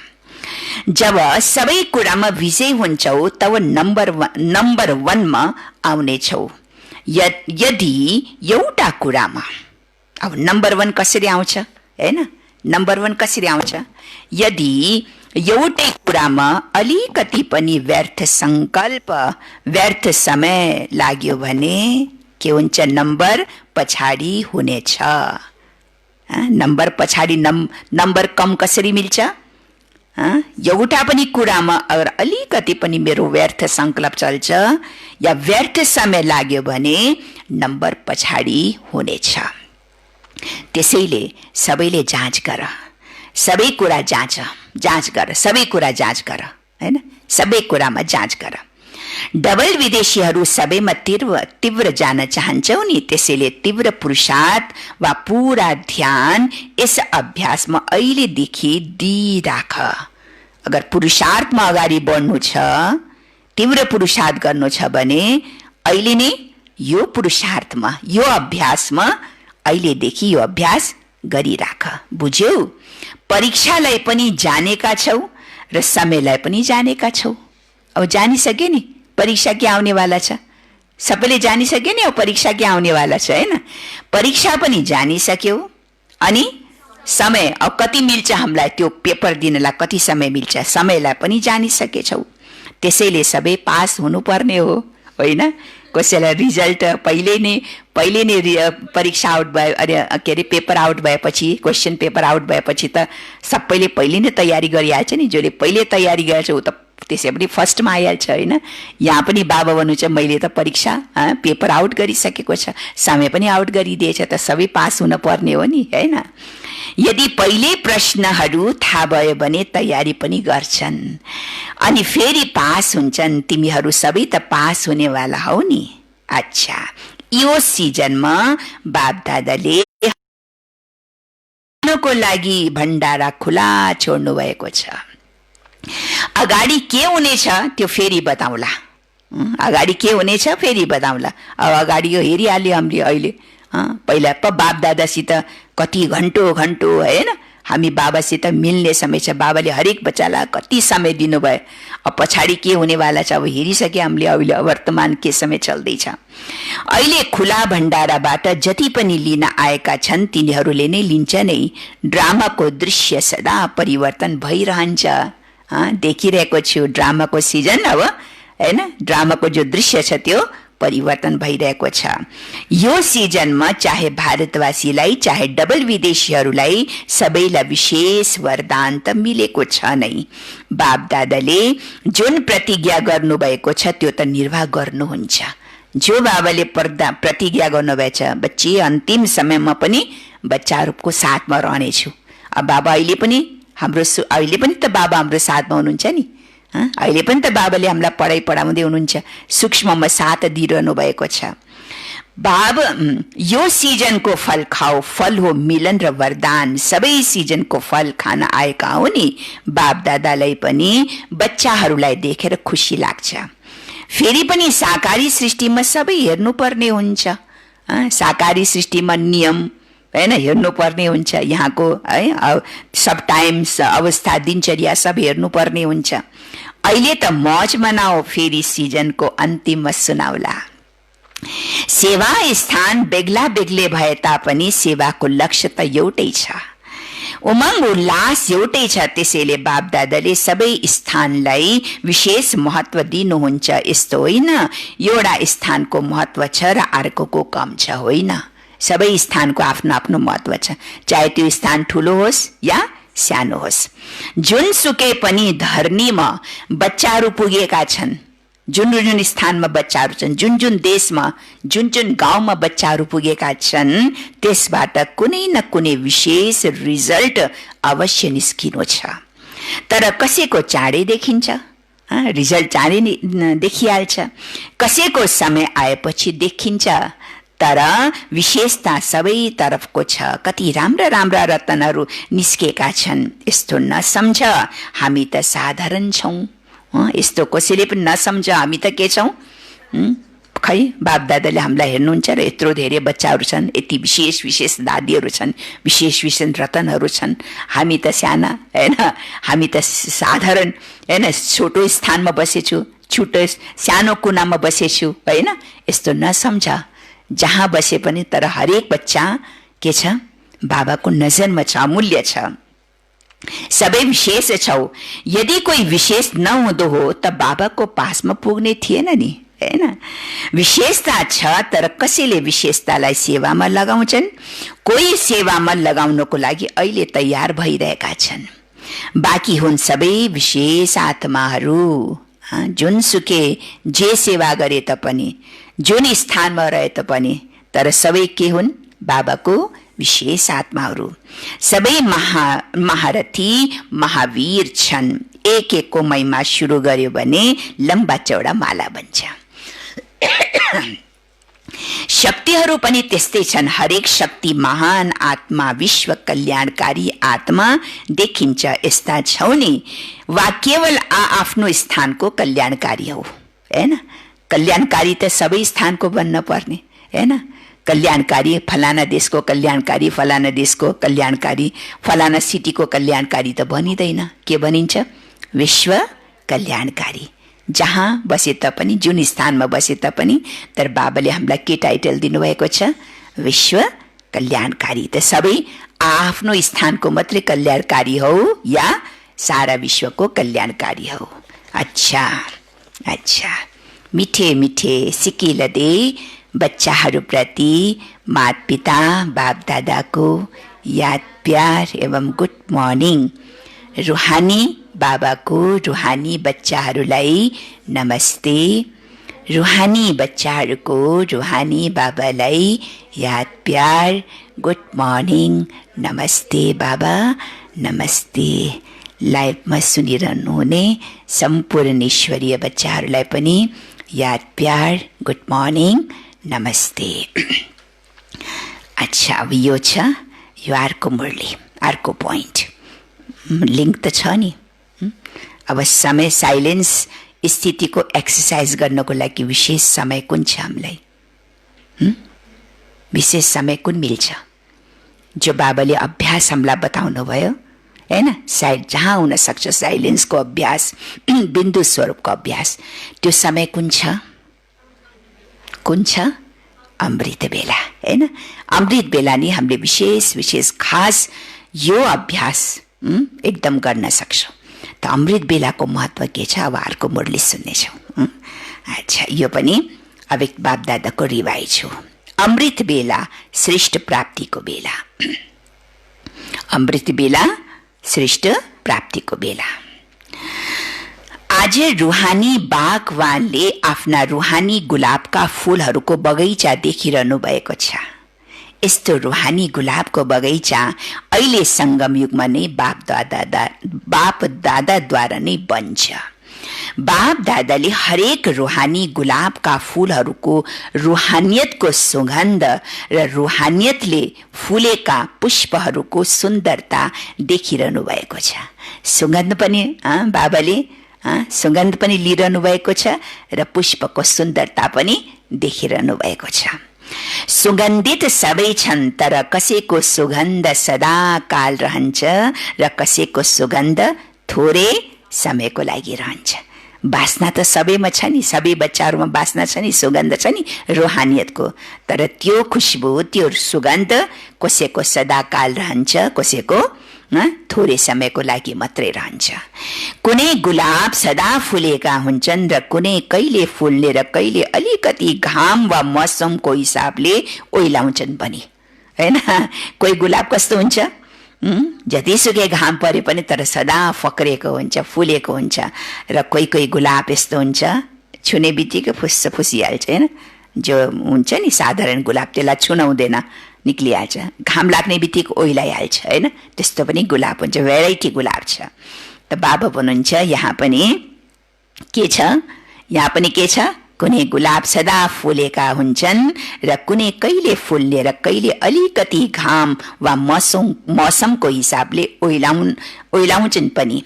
जब सबै कुरामा विजय हुन्छौ तब नम्बर 1 मा आउनेछौ। यदि एउटा कुरामा, अब नम्बर 1 कसरी आउँछ, हैन? नम्बर 1 कसरी आउँछ? यदि एउटै कुरामा अलिकति पनि व्यर्थ संकल्प, व्यर्थ समय लाग्यो भने के हुन्छ? नम्बर पछाडि हुनेछ। नम्बर पछाडि, नम्बर कम कसरी मिल्छ? एउटा पनि कुरामा अगर अलिकति पनि मेरो व्यर्थ संकल्प चल्छ या व्यर्थ समय लाग्यो भने नम्बर पछाडि हुनेछ। त्यसैले सबैले जाँच गर, सबै कुरा जाँच गर, सबै कुरा जाँच गर, हैन? सबै कुरामा जाँच गर। डबल विदेशीहरू सबैमा तीव्र जान चाहन्छौ नि, त्यसैले तीव्र पुरुषार्थ वा पूरा ध्यान यस अभ्यासमा अहिलेदेखि दिइराख। अगर पुरुषार्थमा अगाडि बढ्नु छ, तीव्र पुरुषार्थ गर्नु छ भने अहिले नै यो पुरुषार्थमा, यो अभ्यासमा अहिलेदेखि यो अभ्यास गरिराख। बुझ्यौ? परीक्षालाई पनि जानेका छौ र समयलाई पनि जानेका छौ। अब जानिसके नि परीक्षा के आउनेवाला छ, सबैले जानिसके नि अब परीक्षा के आउनेवाला छ, हैन? परीक्षा पनि जानिसक्यौ अनि समय अब कति मिल्छ हामीलाई त्यो पेपर दिनलाई, कति समय मिल्छ, समयलाई पनि जानिसकेछौ। त्यसैले सबै पास हुनुपर्ने हो, होइन? कसैलाई रिजल्ट पहिले नै परीक्षा आउट भयो, के अरे पेपर आउट भएपछि, क्वेसन पेपर आउट भएपछि त सबैले पहिले नै तयारी गरिहाल्छ नि। जसले पहिले तयारी गरेछ ऊ त त्यसै पनि फर्स्टमा आइहाल्छ, होइन? यहाँ पनि बाबा भन्नु छ मैले त परीक्षा पेपर आउट गरिसकेको छ, समय पनि आउट गरिदिएछ, त सबै पास हुन पर्ने हो नि, होइन? यदि पहिले प्रश्नहरू थाहा भयो भने तयारी पनि गर्छन् अनि फेरि पास हुन्छन्। तिमीहरू सबै त पास हुनेवाला हौ नि। अच्छा, यो सिजनमा बाप दादाले को लागि भण्डारा खुला छोड्नु भएको छ। अगाडि के हुनेछ त्यो फेरि बताउँला, अगाडि के हुनेछ फेरि बताउँला। अब अगाडि यो हेरिहाल्यो हामीले अहिले, पहिला बाप दादासित कति घन्टो होइन, हामी बाबासित मिल्ने समय छ, बाबाले हरेक बच्चालाई कति समय दिनुभयो। अब पछाडि के हुनेवाला छ अब हेरिसके हामीले, अहिले वर्तमान के समय चल्दैछ। अहिले खुला भण्डाराबाट जति पनि लिन आएका छन् तिनीहरूले नै लिन्छ नै। ड्रामाको दृश्य सदा परिवर्तन भइरहन्छ। देखिरहेको छु ड्रामाको सिजन अब, हैन? ड्रामाको जो दृश्य छ त्यो परिवर्तन भइरहेको छ। यो सिजनमा चाहे भारतवासीलाई चाहे डबल विदेशीहरूलाई सबैलाई विशेष वरदान त मिलेको छ नै। बाप दादाले जुन प्रतिज्ञा गर्नुभएको छ त्यो त निर्वाह गर्नुहुन्छ। जो बाबाले प्रतिज्ञा गर्नुभएछ, बच्ची अन्तिम समयमा पनि बच्चाहरूको साथमा रहनेछु। अब बाबा अहिले पनि त बाबा हाम्रो साथमा हुनुहुन्छ नि। अहिले पनि त बाबाले हामीलाई पढाउँदै हुनुहुन्छ, सूक्ष्ममा साथ दिइरहनु भएको छ। बाब यो सिजनको फल खाऊ, फल हो मिलन र वरदान। सबै सिजनको फल खान आएका हो नि बाप दादालाई पनि बच्चाहरूलाई देखेर खुसी लाग्छ। फेरि पनि साकारी सृष्टिमा सबै हेर्नुपर्ने हुन्छ। साकारी सृष्टिमा नियम हैन हेर्नुपर्ने हुन्छ, यहाँको है सब टाइम्स अवस्था दिनचर्या सब हेर्नुपर्ने हुन्छ। अहिले त मौज मनाओ, फेरि सिजनको अन्तिममा सुनाउला। सेवा स्थान बेग्ला बेग्लै भए तापनि सेवाको लक्ष्य त एउटै छ, उमङ्ग उल्लास एउटै छ। त्यसैले बाप दादाले सबै स्थानलाई विशेष महत्व दिनुहुन्छ। यस्तो होइन एउटा स्थानको महत्व छ र अर्कोको कम छ, होइन। सबै स्थानको आफ्नो आफ्नो महत्व छ, चाहे त्यो स्थान ठुलो होस् या सानो होस्। जुनसुकै पनि धरणीमा बच्चाहरू पुगेका छन्, जुन जुन स्थानमा बच्चाहरू छन्, जुन जुन देशमा जुन जुन गाउँमा बच्चाहरू पुगेका छन्, त्यसबाट कुनै न कुनै विशेष रिजल्ट अवश्य निस्किनु छ। तर कसैको चाँडै देखिन्छ, रिजल्ट चाँडै देखिहाल्छ, कसैको समय आएपछि देखिन्छ। तर विशेषता सबै तरफको छ। कति राम्रा राम्रा रत्नहरू निस्केका छन्। यस्तो नसम्झ, हामी त साधारण छौँ। यस्तो कसैले पनि नसम्झ, हामी त के छौँ। खै बाप दादाले हामीलाई हेर्नुहुन्छ र यत्रो धेरै बच्चाहरू छन्, यति विशेष विशेष दादीहरू छन्, विशेष विशेष रतनहरू छन्। हामी त साना होइन, हामी त साधारण होइन, छोटो स्थानमा बसेछु, छुटो सानो कुनामा बसेछु होइन। यस्तो नसम्झ, जहाँ बसे पनि तर हरेक बच्चा के छ, बाबाको नजरमा छ, अमूल्य छ। सबै विशेष छौ। यदि कोही विशेष नहुँदो हो त बाबाको पासमा पुग्ने थिएन नि, हैन। विशेषता छ, तर कसैले विशेषतालाई सेवामा लगाउँछन्, कोही सेवामा लगाउनको लागि अहिले तयार भइरहेका छन्। बाँकी हुन् सबै विशेष आत्माहरू। जुनसुकै जे सेवा गरे तापनि, जुन स्थानमा रहे तापनि, तर सबै के हुन्, बाबाको विशेष आत्माहरू। सबै महारथी महावीर छन्। एक एकको महिमा सुरु गर्यो भने लम्बा चौडा माला बन्छ। शक्तिहरू पनि त्यस्तै छन्। हरेक शक्ति महान आत्मा, विश्व कल्याणकारी आत्मा देखिन्छ। यस्ता छौ नि, वा केवल आफ्नो स्थानको कल्याणकारी हो, हैन। कल्याणकारी त सबै स्थानको बन्न पर्ने, हैन। कल्याणकारी फलाना देशको कल्याणकारी, फलाना देशको कल्याणकारी, फलाना सिटीको कल्याणकारी त बनिँदैन। के बनिन्छ, विश्व कल्याणकारी। जहाँ बसे तापनि, जुन स्थानमा बसे तापनि, तर बाबाले हामीलाई के टाइटल दिनुभएको छ, विश्व कल्याणकारी। त सबै आफ्नो स्थानको मात्रै कल्याणकारी हो या सारा विश्वको कल्याणकारी हो। अच्छा अच्छा, मिठे मिठे सिकिलदे बच्चाहरूप्रति माता पिता बाप दादाको याद प्यार एवं गुड मर्निङ। रुहानी बाबाको रुहानी बच्चाहरूलाई नमस्ते। रुहानी बच्चाहरूको रुहानी बाबालाई याद प्यार गुड मर्निङ, नमस्ते बाबा, नमस्ते। लाइभमा सुनिरहनु हुने सम्पूर्ण ईश्वरीय बच्चाहरूलाई पनि याद प्यार गुड मर्निङ, नमस्ते। अच्छा, अब यो छ, यो अर्को मुरली, अर्को पोइन्ट। लिङ्क त छ नि। अब समय साइलेन्स स्थितिको एक्सर्साइज गर्नको लागि विशेष समय कुन छ हामीलाई? विशेष समय कुन मिल्छ? जो बाबाले अभ्यास हामीलाई बताउनु भयो, हैन। सायद जहाँ हुन सक्छ साइलेन्सको अभ्यास, बिन्दु स्वरूपको अभ्यास, त्यो समय कुन छ? कुन छ? अमृत बेला, हैन। अमृत बेला नि हामीले विशेष विशेष खास यो अभ्यास एकदम गर्न सक्छौँ। त अमृत बेलाको महत्व के छ, अब अर्को मुरली सुन्नेछौँ। अच्छा, यो पनि अब एक बाप दादाको रिवाइज हो। अमृत बेला श्रेष्ठ प्राप्तिको बेला। अमृत बेला श्रेष्ठ प्राप्तिको बेला। आज रुहानी बागवानले आफ्ना रुहानी गुलाबका फूलहरूको बगैँचा देखिरहनु भएको छ। यस्तो रुहानी गुलाबको बगैँचा अहिले सङ्गम युगमा नै बाप दादाद्वारा नै बन्छ। बाप दादाले हरेक रुहानी गुलाबका फूलहरूको रुहानियतको सुगन्ध र रुहानियतले फुलेका पुष्पहरूको सुन्दरता देखिरहनु भएको छ। सुगन्ध पनि बाबाले सुगन्ध पनि लिइरहनु भएको छ र पुष्पको सुन्दरता पनि देखिरहनु भएको छ। सुगन्धित सबै छन्, तर कसैको सुगन्ध सदाकाल रहन्छ र कसैको सुगन्ध थोरै समयको लागि रहन्छ। बास्ना त सबैमा छ नि, सबै बच्चाहरूमा बास्ना छ नि, सुगन्ध छ नि रुहानियतको, तर त्यो खुशबु त्यो सुगन्ध कसैको सदाकाल रहन्छ, कसैको थोरै समयको लागि मात्रै रहन्छ। कुनै गुलाब सदा फुलेका हुन्छन् र कुनै कहिले फुल्ने र कहिले अलिकति घाम वा मौसमको हिसाबले ओइलाउँछन् पनि, हैन? कोही गुलाब कस्तो हुन्छ, जतिसुकै घाम परे पनि तर सदा फक्रेको हुन्छ, फुलेको हुन्छ, र कोही कोही गुलाब यस्तो हुन्छ छुने बित्तिकै फुस्स फुसिहाल्छ, हैन? जो हुन्छ नि साधारण गुलाब, त्यसलाई छुन हुँदैन, निक्लिहाल्छ, घाम लाग्ने बित्तिकै ओइलाइहाल्छ, हैन? त्यस्तो पनि गुलाब हुन्छ, भेराइटी गुलाब छ। त बाबा भन्नुहुन्छ यहाँ पनि के छ, यहाँ पनि के छ, कुनै गुलाब सदा फुलेका हुन्छन् र कुनै कहिले फुल्ने र कहिले अलिकति घाम वा मौसमको हिसाबले ओइलाउँछन् पनि,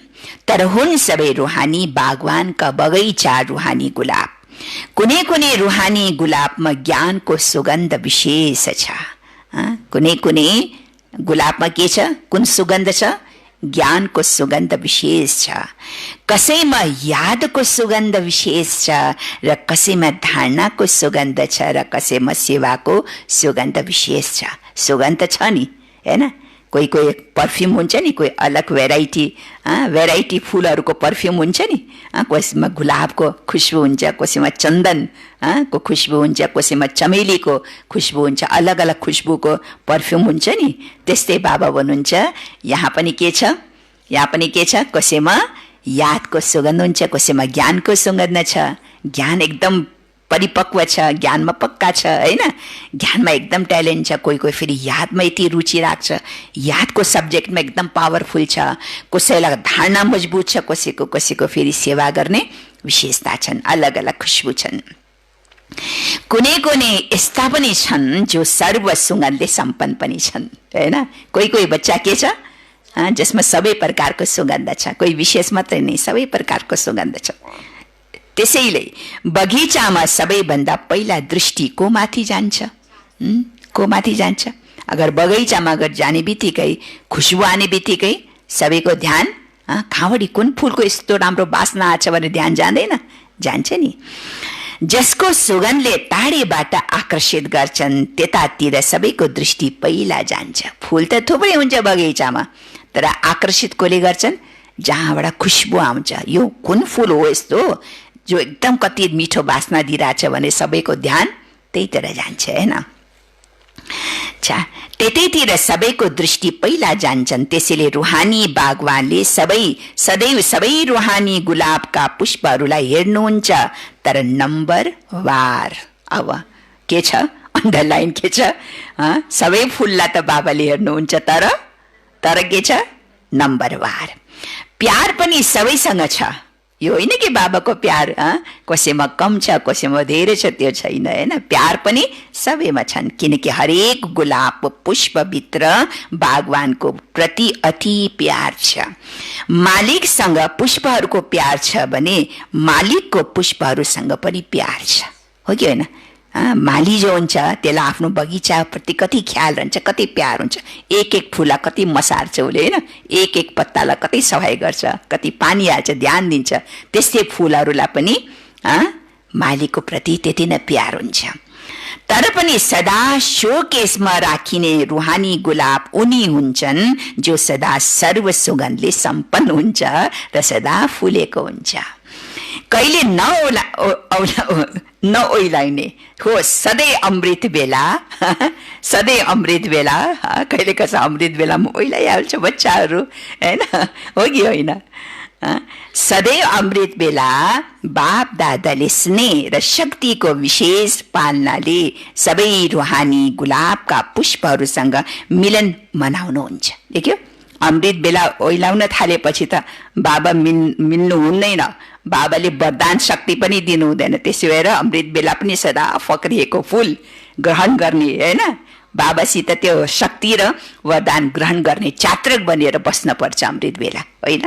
तर हुन् सबै रुहानी बागवानका बगैँचा रुहानी गुलाब। कुनै कुनै रुहानी गुलाबमा ज्ञानको सुगन्ध विशेष छ। कुनै कुनै गुलाबमा के छ, कुन सुगन्ध छ, ज्ञानको सुगन्ध विशेष छ। कसैमा यादको सुगन्ध विशेष छ र कसैमा धारणाको सुगन्ध छ र कसैमा सेवाको सुगन्ध विशेष छ। सुगन्ध छ नि, हैन? कोही कोही पर्फ्युम हुन्छ नि, कोही अलग भेराइटी फुलहरूको पर्फ्युम हुन्छ नि, कसैमा गुलाबको खुशबु हुन्छ, कसैमा चन्दन को खुशबु हुन्छ, कसैमा चमेलीको खुशबु हुन्छ, अलग अलग खुशबुको पर्फ्युम हुन्छ नि। त्यस्तै बाबा भन्नुहुन्छ यहाँ पनि के छ, यहाँ पनि के छ, कसैमा यादको सुगन्ध हुन्छ, कसैमा ज्ञानको सुगन्ध छ। ज्ञान एकदम परिपक्व छ, ज्ञानमा पक्का छ, हैन? ज्ञानमा एकदम ट्यालेन्ट छ। कोही कोही फेरि यादमा यति रुचि राख्छ, यादको सब्जेक्टमा एकदम पावरफुल छ। कसैलाई धारणा मजबुत छ, कसैको फेरि सेवा गर्ने विशेषता छन्, अलग अलग खुशबु छन्। कुनै कुनै यस्ता पनि छन् जो सर्व सुगन्धले सम्पन्न पनि छन्, हैन? कोही कोही बच्चा के छ जसमा सबै प्रकारको सुगन्ध छ, कोही विशेष मात्रै नै, सबै प्रकारको सुगन्ध छ। त्यसैले बगैँचामा सबैभन्दा पहिला दृष्टि को माथि जान्छ, को माथि जान्छ? अगर बगैँचामा अगर जाने बित्तिकै खुशबु आने बित्तिकै सबैको ध्यान कहाँबाट कुन फुलको यस्तो राम्रो बास्ना आछ भनेर ध्यान जाँदैन, जान्छ नि। जसको सुगन्धले टाढेबाट आकर्षित गर्छन् त्यतातिर सबैको दृष्टि पहिला जान्छ। फुल त थुप्रै हुन्छ बगैँचामा, तर आकर्षित कसले गर्छन्, जहाँबाट खुशबु आउँछ, यो कुन फुल हो यस्तो जो एकदम कति मिठो बास्ना दिइरहेछ भने सबैको ध्यान त्यहीतिर जान्छ, हैन? त्यतैतिर सबैको दृष्टि पहिला जान्छन्। त्यसैले रुहानी बागवानले सदैव सबै रुहानी गुलाबका पुष्पहरूलाई हेर्नुहुन्छ, तर नम्बर वार। अब के छ, अन्डरलाइन के छ, सबै फुललाई त बाबाले हेर्नुहुन्छ, तर के छ, नम्बर वार। प्यार पनि सबैसँग छ, यो होइन कि बाबाको प्यार कसैमा कम छ, कसैमा धेरै छ, त्यो छैन, हैन? प्यार पनि सबैमा छन्, किनकि हरेक गुलाबको पुष्पभित्र बागवानको प्रति अति प्यार छ। मालिकसँग पुष्पहरूको प्यार छ भने मालिकको पुष्पहरूसँग पनि प्यार छ, हो कि होइन? माली जो हुन्छ त्यसलाई आफ्नो बगैँचाप्रति कति ख्याल रहन्छ, कति प्यार हुन्छ, एक एक फुललाई कति मसार्छ उसले, होइन? एक एक पत्तालाई कति सफाइ गर्छ, कति पानी हाल्छ, ध्यान दिन्छ। त्यस्तै फुलहरूलाई पनि मालीको प्रति त्यति नै प्यार हुन्छ। तर पनि सदा शोकेसमा राखिने रुहानी गुलाब उनी हुन्छन् जो सदा सर्व सुगन्धले सम्पन्न हुन्छ र सदा फुलेको हुन्छ। कहिले नओइलाइने हो, सधैँ अमृत बेला, सधैँ अमृत बेला, कहिले कसै अमृत बेलामा ओइलाइहाल्छ बच्चाहरू, हैन? हो कि होइन? सधैँ अमृत बेला बाप दादाले स्नेह र शक्तिको विशेष पालनाले सबै रुहानी गुलाबका पुष्पहरूसँग मिलन मनाउनुहुन्छ। देख्यो, अमृत बेला ओइलाउन थालेपछि त बाबा मिल्नु हुँदैन, बाबाले वरदान शक्ति पनि दिनु हुँदैन। त्यसो भएर अमृत बेला पनि सदा फक्रिएको फूल ग्रहण गर्ने हैन, बाबासित त्यो शक्ति र वरदान ग्रहण गर्ने चात्रक बनेर बस्न पर्छ अमृत बेला होइन।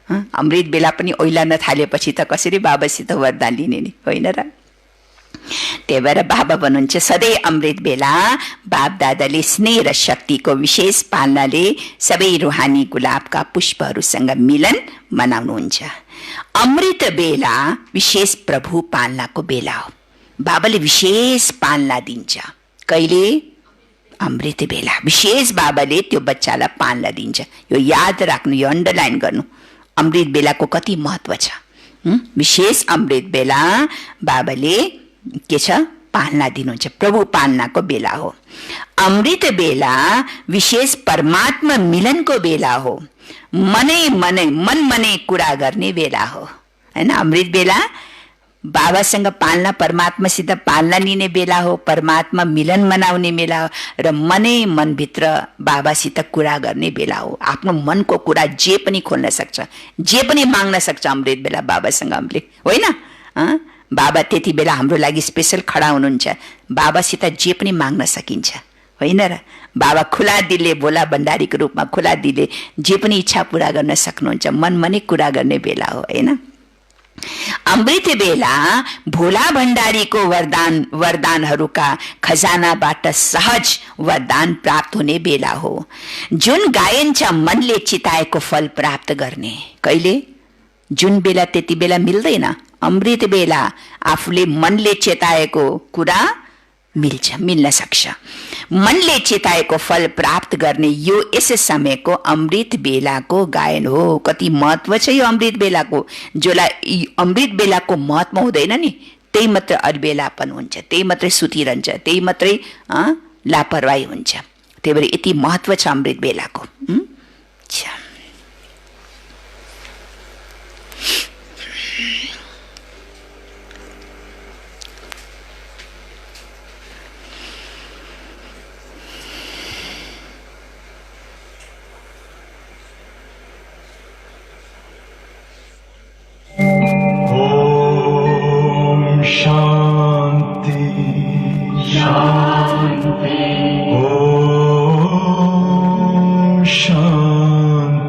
अमृत बेला पनि ओइलान थालेपछि त कसरी बाबासित वरदान लिने नि होइन र। त्यही भएर बाबा भन्नुहुन्छ सधैँ अमृत बेला बाप दादाले स्नेह र शक्तिको विशेष पालनाले सबै रूहानी गुलाबका पुष्पहरूसँग मिलन मनाउनुहुन्छ। अमृत बेला विशेष प्रभु पालनाको बेला हो। बाबाले विशेष पालना दिन्छ। कहिले? अमृत बेला विशेष बाबाले त्यो बच्चालाई पालना दिन्छ। यो याद राख्नु, यो अन्डरलाइन गर्नु, अमृत बेलाको कति महत्व छ। विशेष अमृत बेला बाबाले के छ? पालना दिनुहुन्छ। प्रभु पालनाको बेला हो। अमृत बेला विशेष परमात्मा मिलनको बेला हो। मन मनै कुरा गर्ने बेला हो हैन। अमृत बेला बाबासँग पालना, परमात्मासित पालना लिने बेला हो, परमात्मा मिलन मनाउने बेला हो र मनै मनभित्र बाबासित कुरा गर्ने बेला हो। आफ्नो मनको कुरा जे पनि खोल्न सक्छ, जे पनि माग्न सक्छ अमृत बेला बाबासँग हामीले होइन। बाबा त्यति बेला हाम्रो लागि स्पेशल खडा हुनुहुन्छ। बाबासित जे पनि माग्न सकिन्छ होइन र। बाबा खुला दिलले, भोला भण्डारीको रूपमा खुला दिलले जे पनि इच्छा पूरा गर्न सक्नुहुन्छ। मनमनै कुरा गर्ने बेला हो होइन। अमृत बेला भोला भण्डारीको वरदानहरूका खजानाबाट सहज वरदान प्राप्त हुने बेला हो। जुन गायन छ मनले चिताएको फल प्राप्त गर्ने। कहिले? जुन बेला त्यति बेला मिल्दैन। अमृत बेला आफूले मनले चेताएको कुरा मिल्न सक्छ। मनले चेताएको फल प्राप्त गर्ने यो यस समयको अमृत बेलाको गायन हो। कति महत्व छ यो अमृत बेलाको। जसलाई अमृत बेलाको महत्व हुँदैन नि, त्यही मात्रै अलबेलापन हुन्छ, त्यही मात्रै सुतिरहन्छ, त्यही मात्रै लापरवाही हुन्छ। त्यही भएर यति महत्व छ अमृत बेलाको। शांति शांति ओम शांति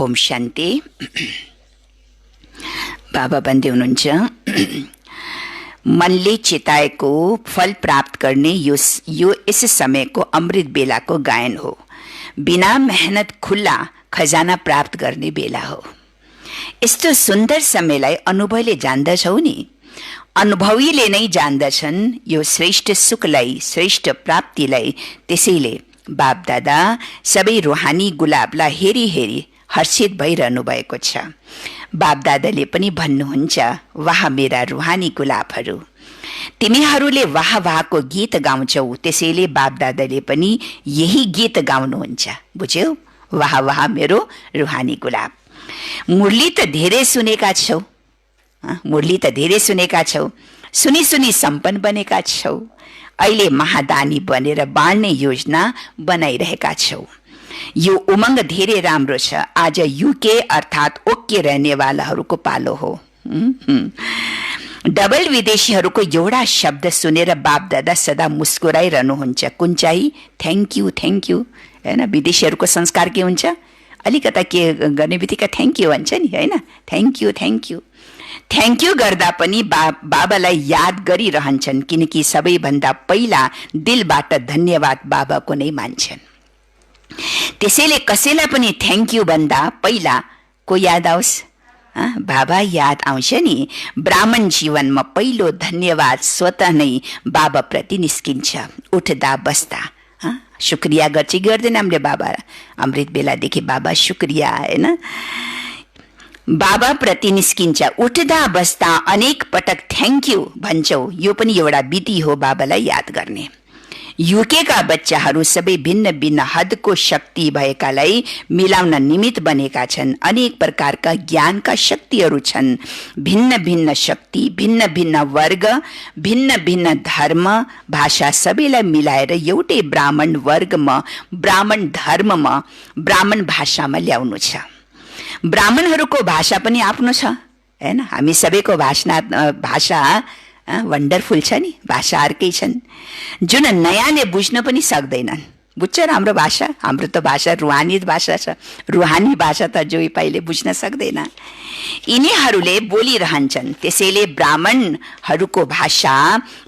ओम शान्ति। बाबा भन्दै हुनुहुन्छ, मनले चिताएको फल प्राप्त गर्ने यो यस समयको अमृत बेलाको गायन हो। बिना मेहनत खुल्ला खजाना प्राप्त गर्ने बेला हो। यस्तो सुन्दर समयलाई अनुभवले जान्दछौ नि। अनुभवीले नै जान्दछन् यो श्रेष्ठ सुखलाई, श्रेष्ठ प्राप्तिलाई। त्यसैले बाप दादा सबै रूहानी गुलाबलाई हेरी हेरी हर्षित भइरहनु भएको छ। बाप दादाले पनि भन्नुहुन्छ, वाह मेरा रूहानी गुलाबहरू, तिमीहरूले वाह वाहको गीत गाउँछौ। त्यसैले बाप दादाले पनि यही गीत गाउनुहुन्छ। बुझ्यौ? वाह वाह मेरो रूहानी गुलाब। मुरली त धेरै सुनेका छौ, मुरली त धेरै सुनेका छौ, सुनी सुनी सम्पन्न बनेका छौ। अहिले महादानी बनेर बाँड्ने योजना बनाइरहेका छौ। यो उमंग धेरै राम्रो छ। आज युके अर्थात ओके रहनेवालाहरूको पालो हो। डबल विदेशीहरूको एउटा शब्द सुनेर बाप दादा सदा मुस्कुराइरहनुहुन्छ। कुन चाहिँ? Thank you, thank you. होइन, विदेशीहरूको संस्कार के हुन्छ? अलिकता के गर्ने बित्तिकै थ्याङ्क यू भन्छ नि, होइन? Thank you, thank you. Thank you गर्दा पनि बाबालाई याद गरिरहन्छन्, किनकि सबैभन्दा पहिला दिलबाट धन्यवाद बाबाको नै मान्छन्। त्यसैले कसैलाई पनि थ्याङ्क यू भन्दा पहिला को याद आओस्? बाबा याद आउँछ नि। ब्राह्मण जीवनमा पहिलो धन्यवाद स्वतः नै बाबा प्रति निस्किन्छ। उठ्दा बस्दा शुक्रिया गर्छ, गर्दैन हामीले बाबा? अमृत बेलादेखि बाबा शुक्रिया, होइन? बाबा प्रति निस्किन्छ। उठ्दा बस्दा अनेक पटक थ्याङ्क यू भन्छौ। यो पनि एउटा विधि हो बाबालाई याद गर्ने। युकेका बच्चाहरू सबै भिन्न भिन्न हदको शक्ति भएकालाई मिलाउन निमित्त बनेका छन्। अनेक प्रकारका ज्ञानका शक्तिहरू छन्। भिन्न भिन्न शक्ति, भिन्न भिन्न वर्ग, भिन्न भिन्न धर्म, भाषा सबैलाई मिलाएर एउटै ब्राह्मण वर्गमा, ब्राह्मण धर्ममा, ब्राह्मण भाषामा ल्याउनु छ। ब्राह्मणहरूको भाषा पनि आफ्नो छ, होइन? हामी सबैको भाषा वन्डरफुल छ नि। भाषा अर्कै छन् जुन नयाँले बुझ्न पनि सक्दैनन्। बुझ्छ र हाम्रो भाषा? हाम्रो त भाषा रुहानी भाषा छ। रुहानी भाषा त जो पाइले बुझ्न सक्दैन। यिनीहरूले बोलिरहन्छन्। त्यसैले ब्राह्मणहरूको भाषा,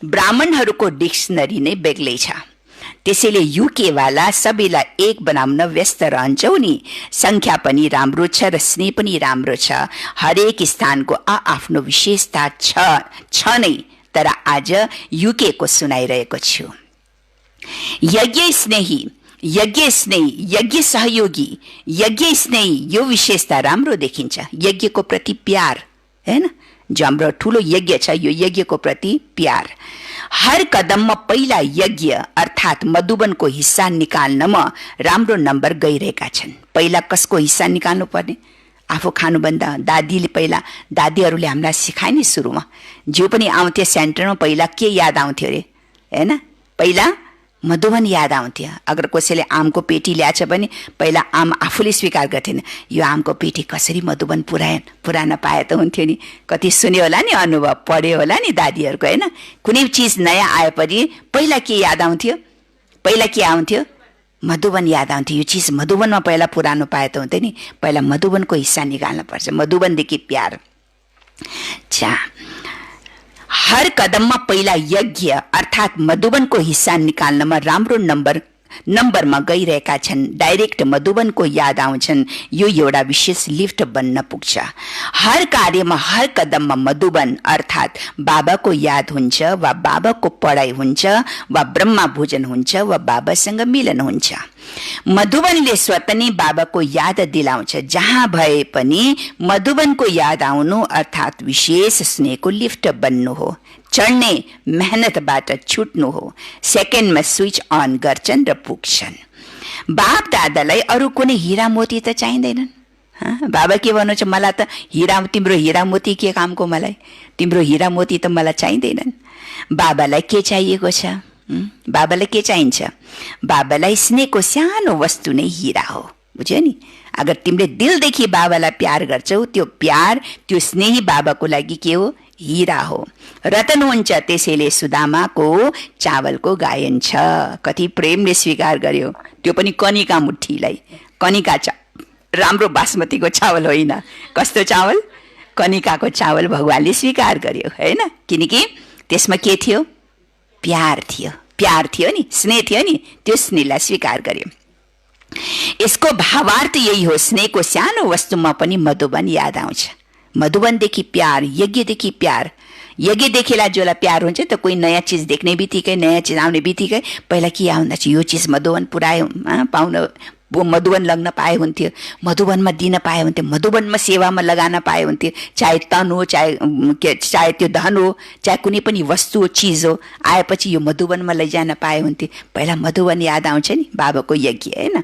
ब्राह्मणहरूको डिक्सनरी नै बेग्लै छ। त्यसैले युकेवाला सबैलाई एक बनाउन व्यस्त रहन्छौ नि। संख्या पनि राम्रो छ र स्नेह पनि राम्रो छ। हरेक स्थानको आफ्नो विशेषता छ नै। तर आज युके को सुनाइरहेको छु। यज्ञ स्नेही, यज्ञ स्नेही, यज्ञ सहयोगी, यज्ञ स्नेही, यो विशेषता राम्रो देखिन्छ। यज्ञको प्रति प्यार, हैन? जो हाम्रो ठुलो यज्ञ छ, यो यज्ञको प्रति प्यार। हर कदममा पहिला यज्ञ अर्थात् मधुबनको हिस्सा निकाल्नमा राम्रो नम्बर गइरहेका छन्। पहिला कसको हिस्सा निकाल्नु पर्ने? आफू खानुभन्दा दादीले पहिला, दादीहरूले हामीलाई सिकाए नि सुरुमा। जो पनि आउँथ्यो सेन्टरमा पहिला के याद आउँथ्यो अरे, हैन? पहिला मधुबन याद आउँथ्यो। अगर कसैले आमको पेटी ल्याएछ भने पहिला आम आफूले स्वीकार गर्थेन। यो आमको पेटी कसरी मधुबन पुरान पाए त हुन्थ्यो नि। कति सुन्यो होला नि, अनुभव पढ्यो होला नि दादीहरूको, होइन? कुनै चिज नयाँ आएपछि पहिला के याद आउँथ्यो? पहिला के आउँथ्यो? मधुबन याद आउँथ्यो। यो चिज मधुबनमा पहिला पुरानो पाए त हुन्थ्यो नि। पहिला मधुबनको हिस्सा निकाल्न पर्छ। मधुबनदेखि प्यार। हर कदममा पहिला यज्ञ अर्थात् मधुबनको हिस्सा निकाल्नमा राम्रो नम्बरमा गइरहेका छन्। डाइरेक्ट मधुबनको याद आउँछन्। यो एउटा विशेष लिफ्ट बन्न पुग्छ। हर कार्यमा, हर कदममा मधुबन अर्थात् बाबाको याद हुन्छ, वा बाबाको पढाइ हुन्छ, वा ब्रह्मा भोजन हुन्छ, वा बाबासँग मिलन हुन्छ। मधुबनले स्वतः नै बाबाको याद दिलाउँछ। जहाँ भए पनि मधुबनको याद आउनु अर्थात् विशेष स्नेहको लिफ्ट बन्नु हो। चढ्ने मेहनतबाट छुट्नु हो। सेकेन्डमा स्विच अन गर्छन् र पुग्छन्। बाप दादालाई अरू कुनै हिरा मोती त चाहिँदैनन्। बाबा के भन्नुहुन्छ? मलाई त तिम्रो हिरा मोती के कामको? मलाई तिम्रो हिरा मोती त मलाई चाहिँदैनन्। बाबालाई के चाहिएको छ? बाबालाई के चाहिन्छ? बाबालाई स्नेहको सानो वस्तु नै हिरा हो। बुझ्यो नि? अगर तिमीले दिलदेखि बाबालाई प्यार गर्छौ, त्यो प्यार, त्यो स्नेही बाबाको लागि के हो? हीरा हो, रतन हुन्छ। त्यसैले सुदामाको चावलको गायन छ। कति प्रेमले स्वीकार गर्यो, त्यो पनि कनिका मुठीलाई, कनिका राम्रो बासमतीको चावल होइन। कस्तो चावल? कनिकाको चावल भगवानले स्वीकार गर्यो होइन, किनकि त्यसमा के थियो? प्यार थियो, प्यार थियो नि, स्नेह थियो नि, त्यो स्नेहलाई स्वीकार गर्यो। यसको भावार्थ यही हो, स्नेहको सानो वस्तुमा पनि मधुबन याद आउँछ। मधुबनदेखि प्यार, यज्ञदेखि प्यार। यज्ञदेखिलाई जसलाई प्यार हुन्छ त कोही नयाँ चिज देख्ने बित्तिकै, नयाँ चिज आउने बित्तिकै पहिला के आउँदा चाहिँ यो चिज मधुबन पुऱ्यायो, पाउन मधुबन लग्न पाए हुन्थ्यो, मधुबनमा दिन पाए हुन्थ्यो, मधुबनमा सेवामा लगान पाए हुन्थ्यो। चाहे तन हो, चाहे त्यो धन हो, चाहे कुनै पनि वस्तु हो, चिज हो, आएपछि यो मधुबनमा लैजान पाए हुन्थ्यो। पहिला मधुबन याद आउँछ नि, बाबाको यज्ञ होइन।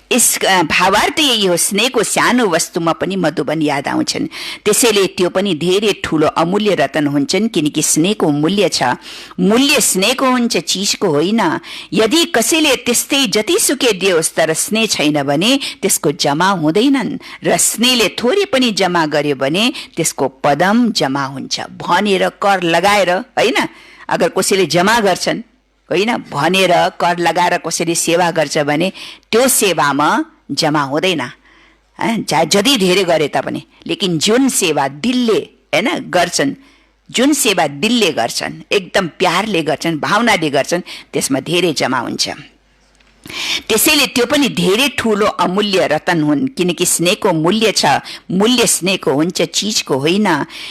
यस भावार्थ यही हो, स्नेहको सानो वस्तुमा पनि मधुबन याद आउँछन्। त्यसैले त्यो पनि धेरै ठुलो अमूल्य रतन हुन्छन्, किनकि स्नेहको मूल्य छ। मूल्य स्नेहको हुन्छ, चिजको होइन। यदि कसैले त्यस्तै जतिसुकै दियोस् तर स्नेह छैन भने त्यसको जमा हुँदैनन्, र स्नेहले थोरै पनि जमा गर्यो भने त्यसको पदम जमा हुन्छ। भनेर कर लगाएर होइन, अगर कसैले जमा गर्छन् होइन, भनेर कर लगाएर कसैले सेवा गर्छ भने त्यो सेवामा जमा हुँदैन, चाहे जति धेरै गरे तापनि। लेकिन जुन सेवा दिलले होइन गर्छन्, जुन सेवा दिलले गर्छन्, एकदम प्यारले गर्छन्, भावनाले गर्छन्, त्यसमा धेरै जमा हुन्छ। त्यसैले त्यो पनि धेरै ठुलो अमूल्य रतन हुन्, किनकि स्नेहको मूल्य छ। मूल्य स्नेहको हुन्छ, चिजको होइन।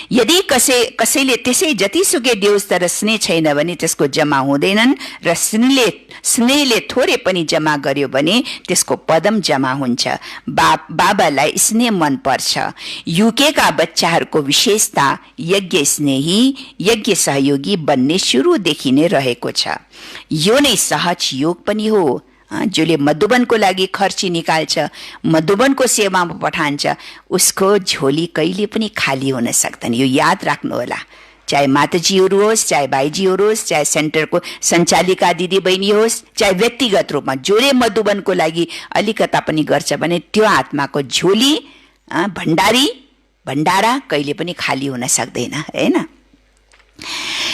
यदि कसैले त्यसै जतिसुकै दियोस् तर स्नेह छैन भने त्यसको जमा हुँदैनन्, र स्नेहले थोरै पनि जमा गर्यो भने त्यसको पदम जमा हुन्छ। बाबालाई स्नेह मन पर्छ। युकेका बच्चाहरूको विशेषता यज्ञ स्नेही, यज्ञ सहयोगी बन्ने सुरुदेखि नै रहेको छ। यो नै सहज योग पनि हो। जसले मधुबनको लागि खर्ची निकाल्छ, मधुबनको सेवामा पठान्छ, उसको झोली कहिले पनि खाली हुन सक्दैन। यो याद राख्नु होला। चाहे माताजीहरू होस्, चाहे भाइजीहरू होस्, चाहे सेन्टरको सञ्चालिका दिदी बहिनी होस्, चाहे व्यक्तिगत रूपमा जसले मधुबनको लागि अलिकता पनि गर्छ भने त्यो आत्माको झोली, भण्डारा कहिले पनि खाली हुन सक्दैन होइन।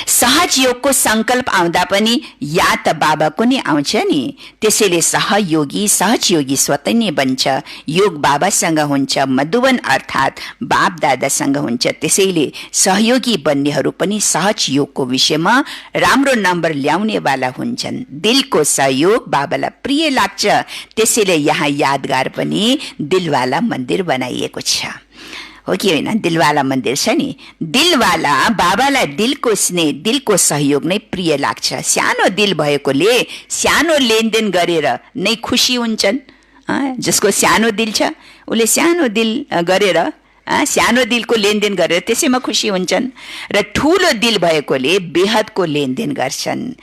सहज योगको संकल्प आउँदा पनि या त बाबाको नै आउँछ नि। त्यसैले सहज योगी स्वतः नै बन्छ। योग बाबासँग हुन्छ, मधुबन अर्थात् बाप दादासँग हुन्छ। त्यसैले सहयोगी बन्नेहरू पनि सहज योगको विषयमा राम्रो नम्बर ल्याउनेवाला हुन्छन्। दिलको सहयोग बाबालाई प्रिय लाग्छ। त्यसैले यहाँ यादगार पनि दिलवाला मन्दिर बनाइएको छ, हो कि होइन? दिलवाला मन्दिर छ नि। दिलवाला बाबालाई दिलको स्नेह, दिलको सहयोग नै प्रिय लाग्छ। सानो दिल भएकोले सानो लेनदेन गरेर नै खुसी हुन्छन्। जसको सानो दिल छ उसले सानो दिल गरेर, सानो दिलको लेनदेन गरेर त्यसैमा खुसी हुन्छन्। र ठुलो दिल भएकोले बेहदको लेनदेन गर्छन्।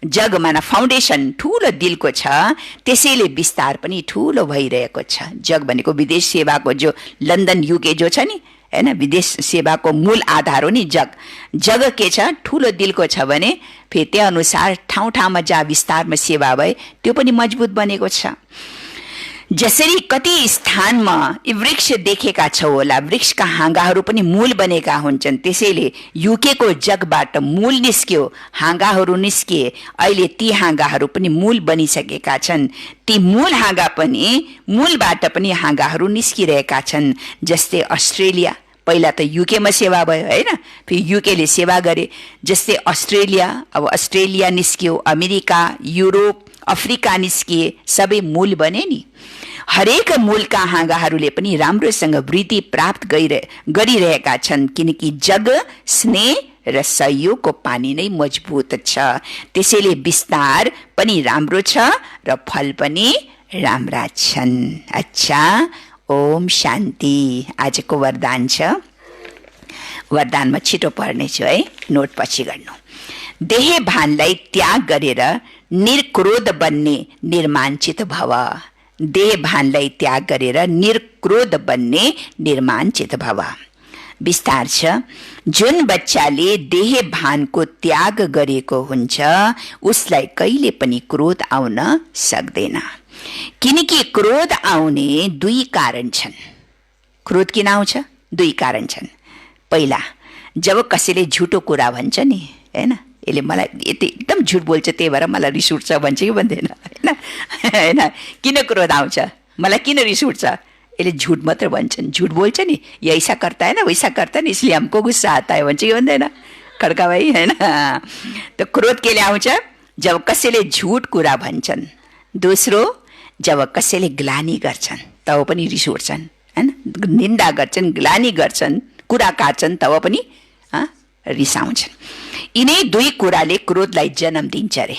जग माना फाउन्डेसन ठुलो दिलको छ, त्यसैले विस्तार पनि ठुलो भइरहेको छ। जग भनेको विदेश सेवाको जो लन्डन युके जो छ नि होइन, विदेश सेवाको मूल आधार हो नि जग के छ? ठुलो दिलको छ भने फेरि त्यही अनुसार ठाउँ ठाउँमा जहाँ विस्तारमा सेवा भए त्यो पनि मजबुत बनेको छ। जसरी कति स्थानमा वृक्ष देखेका छौ होला, वृक्षका हाँगाहरू पनि मूल बनेका हुन्छन्। त्यसैले युकेको जगबाट मूल निस्क्यो, हाँगाहरू निस्किए। अहिले ती हाँगाहरू पनि मूल बनिसकेका छन्। ती मूलबाट पनि हाँगाहरू निस्किरहेका छन्। जस्तै अस्ट्रेलिया, पहिला त युकेमा सेवा भयो होइन, फेरि युकेले सेवा गरे। जस्तै अस्ट्रेलिया, अब अस्ट्रेलिया निस्कियो, अमेरिका, युरोप, अफ्रिका निस्किए, सबै मूल बने नि। हरेक मूलका हाँगाहरूले पनि राम्रोसँग वृद्धि प्राप्त गरिरहेका छन्, किनकि जग स्नेह र सहयोगको पानी नै मजबुत छ। त्यसैले विस्तार पनि राम्रो छ र फल पनि राम्रा छन्। अच्छा, ओम शान्ति। आजको वरदान छ, वरदानमा छिटो पढ्नेछु है, नोट पछि गर्नु। देह भानलाई त्याग गरेर निर्क्रोध बन्ने निर्माणचित भव। देह भानलाई त्याग गरेर निर्क्रोध बन्ने निर्माणचित भव। विस्तार छ। जुन बच्चाले देह भानको त्याग गरेको हुन्छ उसलाई कहिले पनि क्रोध आउन सक्दैन, किनकि क्रोध आउने दुई कारण छन्। क्रोध किन आउँछ? दुई कारण छन्। पहिला, जब कसैले झुटो कुरा भन्छ नि होइन, यसले मलाई यति एकदम झुट बोल्छ त्यही भएर मलाई रिस उठ्छ भन्छ कि भन्दैन होइन, होइन, किन क्रोध आउँछ, मलाई किन रिस उठ्छ, यसले झुट मात्र भन्छन्, झुट बोल्छ नि, ये ऐसा करता है ना वैसा करता है ना इसलिए हमको गुस्सा आता है भन्छ कि भन्दैन खड्का भाइ, होइन। त क्रोध केले आउँछ, जब कसैले झुट कुरा भन्छन्। दोस्रो, जब कसैले ग्लानी गर्छन् तब पनि रिस उठ्छन्, होइन, निन्दा गर्छन्, ग्लानी गर्छन्, कुरा काट्छन् तब पनि रिस आउँछन्। यिनै दुई कुराले क्रोधलाई जन्म दिन्छ रे।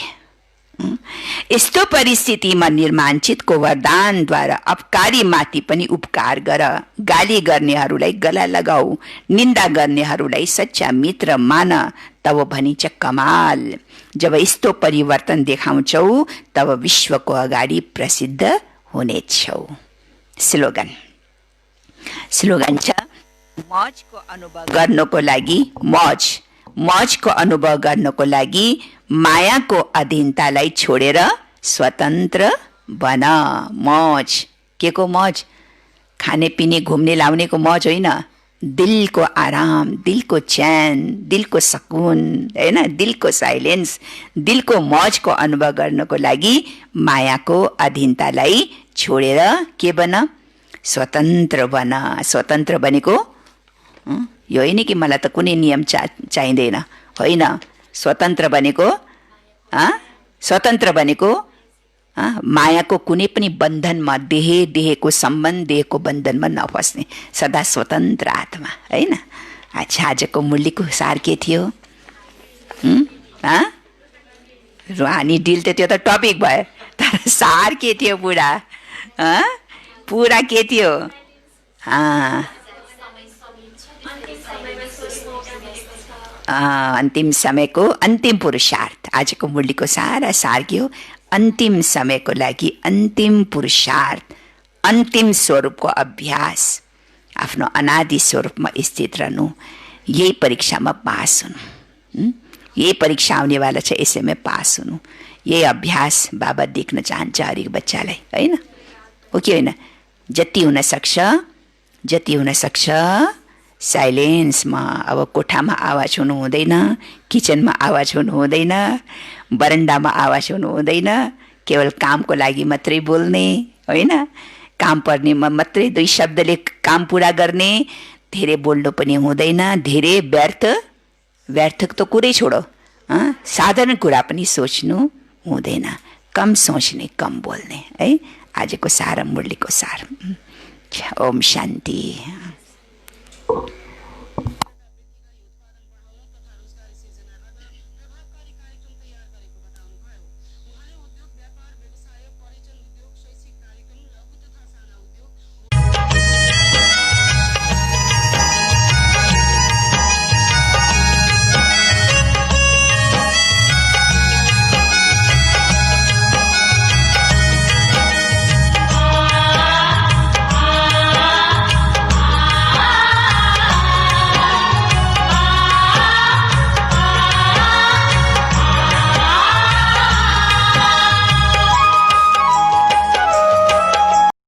यस्तो परिस्थितिमा निर्माणचितको वरदानद्वारा अपकारीमाथि पनि उपकार गर, गाली गर्नेहरूलाई गला लगाऊ, निन्दा गर्नेहरूलाई सच्चा मित्र मान, तब भनिन्छ कमाल। जब यस्तो परिवर्तन देखाउँछौ तब विश्वको अगाडि प्रसिद्ध हुनेछौ। स्लोगन छ, मौजको अनुभव गर्नको लागि, मौजको अनुभव गर्नको लागि मायाको अधीनतालाई छोडेर स्वतन्त्र बन। मौज के को मौज? खाने पिने घुम्ने लाउनेको मौज होइन, दिलको आराम, दिलको चैन, दिलको सकून, होइन, दिलको साइलेन्स, दिलको मौजको अनुभव गर्नको लागि मायाको अधीनतालाई छोडेर के बन? स्वतन्त्र बन। स्वतन्त्र बनेको यो होइन कि मलाई त कुनै नियम चाहिँदैन, होइन। स्वतन्त्र बनेको मायाको कुनै पनि बन्धनमा, देहको सम्बन्ध, देहको बन्धनमा नफस्ने, सदा स्वतन्त्र आत्मा, होइन। अच्छा, आजको मुरलीको सार के थियो? रुहानी डिल त त्यो त टपिक भयो, तर सार के थियो पुरा? पुरा के थियो? अन्तिम समयको अन्तिम पुरुषार्थ। आजको मुरलीको सारा सार के हो? अन्तिम समयको लागि अन्तिम पुरुषार्थ, अन्तिम स्वरूपको अभ्यास, आफ्नो अनादि स्वरूपमा स्थित रहनु, यही परीक्षामा पास हुनु। यही परीक्षा आउनेवाला छ, यसैमा पास हुनु। यही अभ्यास बाबा देख्न चाहन्छ हरेक बच्चालाई, होइन हो कि होइन? जति हुन सक्छ साइलेन्समा। अब कोठामा आवाज हुनु हुँदैन, किचनमा आवाज हुनु हुँदैन, बरन्डामा आवाज हुनु हुँदैन, केवल कामको लागि मात्रै बोल्ने, होइन, काम पर्नेमा मात्रै दुई शब्दले काम पुरा गर्ने, धेरै बोल्नु पनि हुँदैन, धेरै व्यर्थ त कुरै छोडो, साधारण कुरा पनि सोच्नु हुँदैन, कम सोच्ने, कम बोल्ने, है। आजको सार, मुरलीको सार। ओम शान्ति।